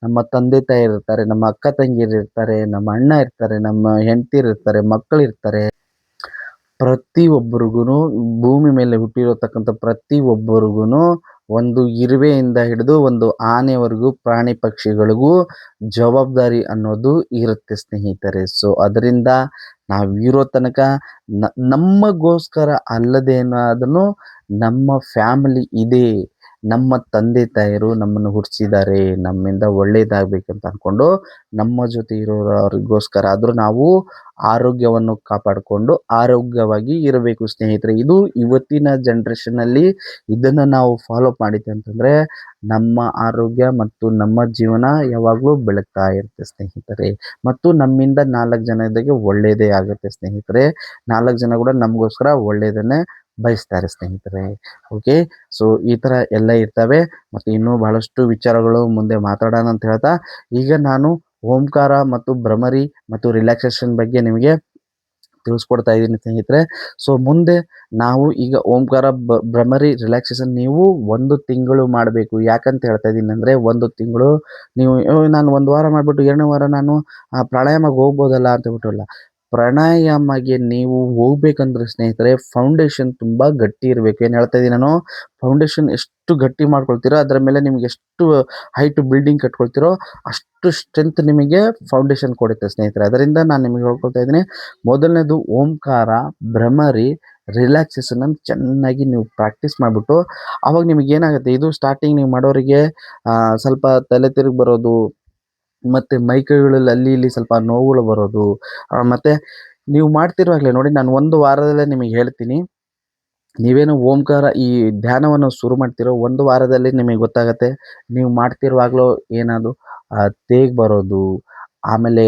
ನಮ್ಮ ತಂದೆ ತಾಯಿ ಇರ್ತಾರೆ, ನಮ್ಮ ಅಕ್ಕ ತಂಗಿಯರು ಇರ್ತಾರೆ, ನಮ್ಮ ಅಣ್ಣ ಇರ್ತಾರೆ, ನಮ್ಮ ಹೆಂಡತಿರು ಇರ್ತಾರೆ, ಮಕ್ಕಳಿರ್ತಾರೆ. ಪ್ರತಿಯೊಬ್ಬರಿಗೂ ಭೂಮಿ ಮೇಲೆ ಹುಟ್ಟಿರತಕ್ಕಂಥ ಪ್ರತಿಯೊಬ್ಬರಿಗೂ ಒಂದು ಇರುವೆಯಿಂದ ಹಿಡಿದು ಒಂದು ಆನೆವರೆಗೂ ಪ್ರಾಣಿ ಪಕ್ಷಿಗಳಿಗೂ ಜವಾಬ್ದಾರಿ ಅನ್ನೋದು ಇರುತ್ತೆ ಸ್ನೇಹಿತರೆ. ಸೊ ಅದರಿಂದ ನಾವಿರೋ ತನಕ ನಮಗೋಸ್ಕರ ಅಲ್ಲದೇನಾದ್ರೂ ನಮ್ಮ ಫ್ಯಾಮಿಲಿ ಇದೆ, ನಮ್ಮ ತಂದೆ ತಾಯಿರು ನಮ್ಮನ್ನು ಹುಟ್ಟಿಸಿದ್ದಾರೆ, ನಮ್ಮಿಂದ ಒಳ್ಳೇದಾಗಬೇಕಂತ ಅಂದ್ಕೊಂಡು ನಮ್ಮ ಜೊತೆ ಇರೋರಿಗೋಸ್ಕರ ಆದರೂ ನಾವು ಆರೋಗ್ಯವನ್ನು ಕಾಪಾಡಿಕೊಂಡು ಆರೋಗ್ಯವಾಗಿ ಇರಬೇಕು ಸ್ನೇಹಿತರೆ. ಇದು ಇವತ್ತಿನ ಜನ್ರೇಷನ್ನಲ್ಲಿ ಇದನ್ನು ನಾವು ಫಾಲೋ ಮಾಡಿದ್ದೆ ಅಂತಂದರೆ ನಮ್ಮ ಆರೋಗ್ಯ ಮತ್ತು ನಮ್ಮ ಜೀವನ ಯಾವಾಗಲೂ ಬೆಳಗ್ತಾ ಇರುತ್ತೆ ಸ್ನೇಹಿತರೆ. ಮತ್ತು ನಮ್ಮಿಂದ 4 ಜನರಿಗೆ ಒಳ್ಳೆಯದೇ ಆಗುತ್ತೆ ಸ್ನೇಹಿತರೆ. 4 ಜನ ಕೂಡ ನಮಗೋಸ್ಕರ ಒಳ್ಳೆಯದನ್ನೇ ಬಯಸ್ತಾರೆ ಸ್ನೇಹಿತರೆ. ಓಕೆ, ಸೊ ಈ ಥರ ಎಲ್ಲ ಇರ್ತವೆ ಮತ್ತು ಇನ್ನೂ ಬಹಳಷ್ಟು ವಿಚಾರಗಳು ಮುಂದೆ ಮಾತಾಡೋಣ ಅಂತ ಹೇಳ್ತಾ, ಈಗ ನಾನು ಓಂಕಾರ ಮತ್ತು ಭ್ರಮರಿ ಮತ್ತು ರಿಲ್ಯಾಕ್ಸೇಷನ್ ಬಗ್ಗೆ ನಿಮಗೆ ತಿಳಿಸ್ಕೊಡ್ತಾ ಇದ್ದೀನಿ ಸ್ನೇಹಿತರೆ. ಸೊ ಮುಂದೆ ನಾವು ಈಗ ಓಂಕಾರ, ಭ್ರಮರಿ, ರಿಲ್ಯಾಕ್ಸೇಷನ್ ನೀವು 1 ತಿಂಗಳು ಮಾಡಬೇಕು. ಯಾಕಂತ ಹೇಳ್ತಾ ಇದ್ದೀನಿ ಅಂದರೆ, 1 ತಿಂಗಳು ನೀವು ನಾನು 1 ವಾರ ಮಾಡಿಬಿಟ್ಟು 2ನೇ ವಾರ ನಾನು ಪ್ರಾಣಾಯಾಮಕ್ಕೆ ಹೋಗ್ಬೋದಲ್ಲ ಅಂತ ಬಿಟ್ಟಲ್ಲ. ಪ್ರಾಣಾಯಾಮಗೆ ನೀವು ಹೋಗ್ಬೇಕಂದ್ರೆ ಸ್ನೇಹಿತರೆ, ಫೌಂಡೇಶನ್ ತುಂಬ ಗಟ್ಟಿ ಇರಬೇಕು. ಏನು ಹೇಳ್ತಾ ಇದ್ದೀನಿ ನಾನು, ಫೌಂಡೇಶನ್ ಎಷ್ಟು ಗಟ್ಟಿ ಮಾಡ್ಕೊಳ್ತೀರೋ ಅದರ ಮೇಲೆ ನಿಮಗೆ ಎಷ್ಟು ಹೈಟ್ ಬಿಲ್ಡಿಂಗ್ ಕಟ್ಕೊಳ್ತೀರೋ ಅಷ್ಟು ಸ್ಟ್ರೆಂತ್ ನಿಮಗೆ ಫೌಂಡೇಶನ್ ಕೊಡುತ್ತೆ ಸ್ನೇಹಿತರೆ. ಅದರಿಂದ ನಾನು ನಿಮಗೆ ಹೇಳ್ಕೊಳ್ತಾ ಇದ್ದೀನಿ, ಮೊದಲನೇದು ಓಂಕಾರ, ಭ್ರಮರಿ, ರಿಲ್ಯಾಕ್ಸೇಷನನ್ನು ಚೆನ್ನಾಗಿ ನೀವು ಪ್ರಾಕ್ಟೀಸ್ ಮಾಡಿಬಿಟ್ಟು ಆವಾಗ ನಿಮಗೇನಾಗುತ್ತೆ, ಇದು ಸ್ಟಾರ್ಟಿಂಗ್ ನೀವು ಮಾಡೋರಿಗೆ ಸ್ವಲ್ಪ ತಲೆ ತಿರುಗಿ ಬರೋದು, ಮತ್ತು ಮೈಕೈಗಳಲ್ಲಿ ಅಲ್ಲಿ ಇಲ್ಲಿ ಸ್ವಲ್ಪ ನೋವುಗಳು ಬರೋದು, ಮತ್ತು ನೀವು ಮಾಡ್ತಿರುವಾಗಲೇ ನೋಡಿ, ನಾನು ಒಂದು ವಾರದಲ್ಲೇ ನಿಮಗೆ ಹೇಳ್ತೀನಿ. ನೀವೇನು ಓಂಕಾರ ಈ ಧ್ಯಾನವನ್ನು ಶುರು ಮಾಡ್ತಿರೋ ಒಂದು ವಾರದಲ್ಲಿ ನಿಮಗೆ ಗೊತ್ತಾಗತ್ತೆ. ನೀವು ಮಾಡ್ತಿರುವಾಗಲೂ ಏನಾದ್ರು ತೇಗ್ ಬರೋದು, ಆಮೇಲೆ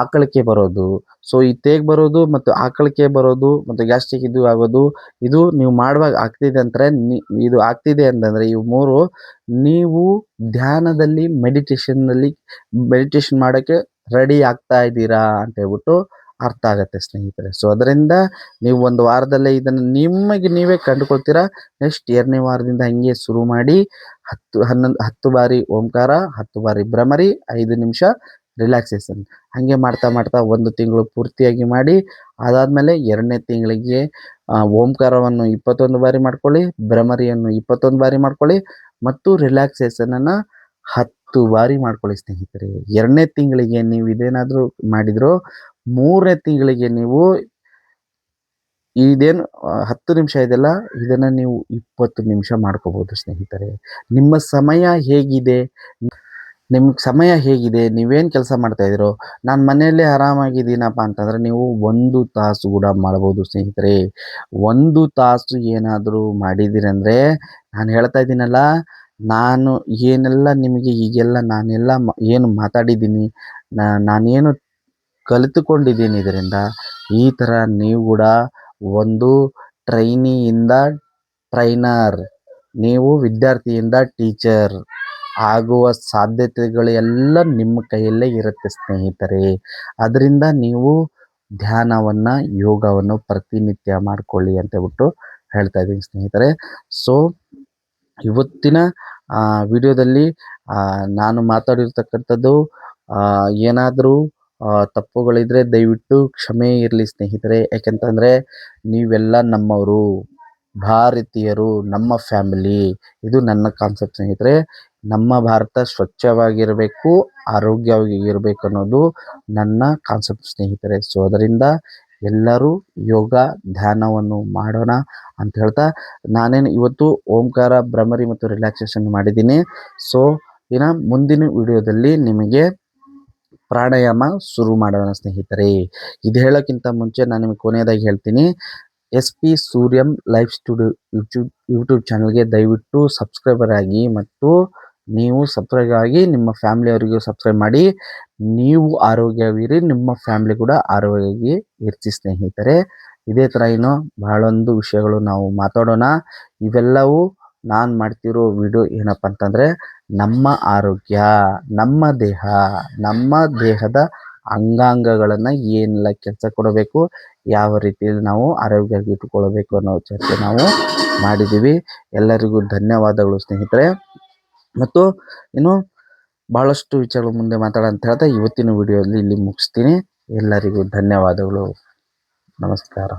ಆಕಳಿಕೆ ಬರೋದು. ಸೊ ಈ ತೇಗ್ ಬರೋದು ಮತ್ತು ಆಕಳಿಕೆ ಬರೋದು ಮತ್ತು ಗ್ಯಾಸ್ಟ್ರಿಕ್ ಇದು ಆಗೋದು, ಇದು ನೀವು ಮಾಡುವಾಗ ಆಗ್ತಿದೆ ಅಂದರೆ ಇದು ಆಗ್ತಿದೆ ಅಂತಂದರೆ ಇವು 3 ನೀವು ಧ್ಯಾನದಲ್ಲಿ ಮೆಡಿಟೇಷನ್ ಮಾಡೋಕ್ಕೆ ರೆಡಿ ಆಗ್ತಾ ಇದ್ದೀರಾ ಅಂತ ಹೇಳ್ಬಿಟ್ಟು ಅರ್ಥ ಆಗತ್ತೆ ಸ್ನೇಹಿತರೆ. ಸೊ ಅದರಿಂದ ನೀವು ಒಂದು ವಾರದಲ್ಲೇ ಇದನ್ನು ನಿಮಗೆ ನೀವೇ ಕಂಡುಕೊಳ್ತೀರಾ. ನೆಕ್ಸ್ಟ್ 2ನೇ ವಾರದಿಂದ ಹಂಗೆ ಶುರು ಮಾಡಿ 10 ಬಾರಿ ಓಂಕಾರ, 10 ಬಾರಿ ಭ್ರಮರಿ, 5 ನಿಮಿಷ ರಿಲ್ಯಾಕ್ಸೇಷನ್, ಹಾಗೆ ಮಾಡ್ತಾ ಮಾಡ್ತಾ 1 ತಿಂಗಳು ಪೂರ್ತಿಯಾಗಿ ಮಾಡಿ. ಅದಾದಮೇಲೆ 2ನೇ ತಿಂಗಳಿಗೆ ಓಂಕಾರವನ್ನು 21 ಬಾರಿ ಮಾಡ್ಕೊಳ್ಳಿ, ಭ್ರಮರಿಯನ್ನು 21 ಬಾರಿ ಮಾಡ್ಕೊಳ್ಳಿ ಮತ್ತು ರಿಲ್ಯಾಕ್ಸೇಷನನ್ನು 10 ಬಾರಿ ಮಾಡ್ಕೊಳ್ಳಿ ಸ್ನೇಹಿತರೆ. 2ನೇ ತಿಂಗಳಿಗೆ ನೀವು ಇದೇನಾದರೂ ಮಾಡಿದ್ರು, 3ನೇ ತಿಂಗಳಿಗೆ ನೀವು ಇದೇನು 10 ನಿಮಿಷ ಇದೆಯಲ್ಲ, ಇದನ್ನು ನೀವು 20 ನಿಮಿಷ ಮಾಡ್ಕೋಬೋದು ಸ್ನೇಹಿತರೆ. ನಿಮ್ಮ ಸಮಯ ಹೇಗಿದೆ, ನೀವೇನು ಕೆಲಸ ಮಾಡ್ತಾಯಿದ್ದೀರೋ, ನಾನು ಮನೆಯಲ್ಲೇ ಆರಾಮಾಗಿದ್ದೀನಪ್ಪ ಅಂತಂದರೆ ನೀವು 1 ತಾಸು ಕೂಡ ಮಾಡ್ಬೋದು ಸ್ನೇಹಿತರೆ. 1 ತಾಸು ಏನಾದರೂ ಮಾಡಿದ್ದೀರಂದರೆ, ನಾನು ಹೇಳ್ತಾ ಇದ್ದೀನಲ್ಲ, ನಾನು ಏನೆಲ್ಲ ನಿಮಗೆ ಈಗೆಲ್ಲ ನಾನೆಲ್ಲ ಏನು ಮಾತಾಡಿದ್ದೀನಿ, ನಾನೇನು ಕಲಿತುಕೊಂಡಿದ್ದೀನಿ ಇದರಿಂದ, ಈ ಥರ ನೀವು ಕೂಡ ಒಂದು ಟ್ರೈನಿಯಿಂದ ಟ್ರೈನರ್, ನೀವು ವಿದ್ಯಾರ್ಥಿಯಿಂದ ಟೀಚರ್ ಆಗುವ ಸಾಧ್ಯತೆಗಳು ಎಲ್ಲ ನಿಮ್ಮ ಕೈಯಲ್ಲೇ ಇರುತ್ತೆ ಸ್ನೇಹಿತರೆ. ಅದರಿಂದ ನೀವು ಧ್ಯಾನವನ್ನು, ಯೋಗವನ್ನು ಪ್ರತಿನಿತ್ಯ ಮಾಡಿಕೊಳ್ಳಿ ಅಂತ ಹೇಳ್ಬಿಟ್ಟು ಹೇಳ್ತಾ ಇದ್ದೀನಿ ಸ್ನೇಹಿತರೆ. ಸೊ ಇವತ್ತಿನ ವಿಡಿಯೋದಲ್ಲಿ ನಾನು ಮಾತಾಡಿರ್ತಕ್ಕಂಥದ್ದು ಏನಾದರೂ ತಪ್ಪುಗಳಿದ್ರೆ ದಯವಿಟ್ಟು ಕ್ಷಮೆ ಇರಲಿ ಸ್ನೇಹಿತರೆ. ಯಾಕೆಂತಂದರೆ ನೀವೆಲ್ಲ ನಮ್ಮವರು, ಭಾರತೀಯರು, ನಮ್ಮ ಫ್ಯಾಮಿಲಿ, ಇದು ನನ್ನ ಕಾನ್ಸೆಪ್ಟ್ ಸ್ನೇಹಿತರೆ. ನಮ್ಮ ಭಾರತ ಸ್ವಚ್ಛವಾಗಿರಬೇಕು, ಆರೋಗ್ಯವಾಗಿ ಇರಬೇಕು ಅನ್ನೋದು ನನ್ನ ಕಾನ್ಸೆಪ್ಟ್ ಸ್ನೇಹಿತರೆ. ಸೊ ಅದರಿಂದ ಎಲ್ಲರೂ ಯೋಗ ಧ್ಯಾನವನ್ನು ಮಾಡೋಣ ಅಂತ ಹೇಳ್ತಾ, ನಾನೇನು ಇವತ್ತು ಓಂಕಾರ, ಭ್ರಮರಿ ಮತ್ತು ರಿಲ್ಯಾಕ್ಸೇಷನ್ ಮಾಡಿದ್ದೀನಿ. ಸೊ ಇನ್ನು ಮುಂದಿನ ವಿಡಿಯೋದಲ್ಲಿ ನಿಮಗೆ ಪ್ರಾಣಾಯಾಮ ಶುರು ಮಾಡೋಣ ಸ್ನೇಹಿತರೆ. ಇದು ಹೇಳೋಕ್ಕಿಂತ ಮುಂಚೆ ನಾನು ನಿಮಗೆ ಕೊನೆಯದಾಗಿ ಹೇಳ್ತೀನಿ, SP ಸೂರ್ಯಂ ಲೈಫ್ ಸ್ಟುಡಿಯೋ ಯೂಟ್ಯೂಬ್ ಚಾನಲ್ಗೆ ದಯವಿಟ್ಟು ಸಬ್ಸ್ಕ್ರೈಬರ್ ಆಗಿ, ಮತ್ತು ನೀವು ಸಬ್ಸ್ಕ್ರೈಬ್ ಆಗಿ ನಿಮ್ಮ ಫ್ಯಾಮಿಲಿಯವರಿಗೂ ಸಬ್ಸ್ಕ್ರೈಬ್ ಮಾಡಿ. ನೀವು ಆರೋಗ್ಯವಿರಿ, ನಿಮ್ಮ ಫ್ಯಾಮಿಲಿ ಕೂಡ ಆರೋಗ್ಯವಾಗಿ ಇರ್ತಿ ಸ್ನೇಹಿತರೆ. ಇದೇ ಥರ ಇನ್ನೂ ಬಹಳೊಂದು ವಿಷಯಗಳು ನಾವು ಮಾತಾಡೋಣ. ಇವೆಲ್ಲವೂ ನಾನು ಮಾಡ್ತಿರೋ ವಿಡಿಯೋ ಏನಪ್ಪ ಅಂತಂದರೆ, ನಮ್ಮ ಆರೋಗ್ಯ, ನಮ್ಮ ದೇಹ, ನಮ್ಮ ದೇಹದ ಅಂಗಾಂಗಗಳನ್ನು ಏನೆಲ್ಲ ಕೆಲಸ ಕೊಡಬೇಕು, ಯಾವ ರೀತಿಯಲ್ಲಿ ನಾವು ಆರೋಗ್ಯವಾಗಿ ಇಟ್ಟುಕೊಳ್ಳಬೇಕು ಅನ್ನೋ ಚರ್ಚೆ ನಾವು ಮಾಡಿದ್ದೀವಿ. ಎಲ್ಲರಿಗೂ ಧನ್ಯವಾದಗಳು ಸ್ನೇಹಿತರೆ. ಮತ್ತು ಇನ್ನು ಭಾಳಷ್ಟು ವಿಚಾರಗಳು ಮುಂದೆ ಮಾತಾಡೋಣ ಅಂತ ಹೇಳ್ತಾ ಇವತ್ತಿನ ವಿಡಿಯೋದಲ್ಲಿ ಇಲ್ಲಿ ಮುಗಿಸ್ತೀನಿ. ಎಲ್ಲರಿಗೂ ಧನ್ಯವಾದಗಳು. ನಮಸ್ಕಾರ.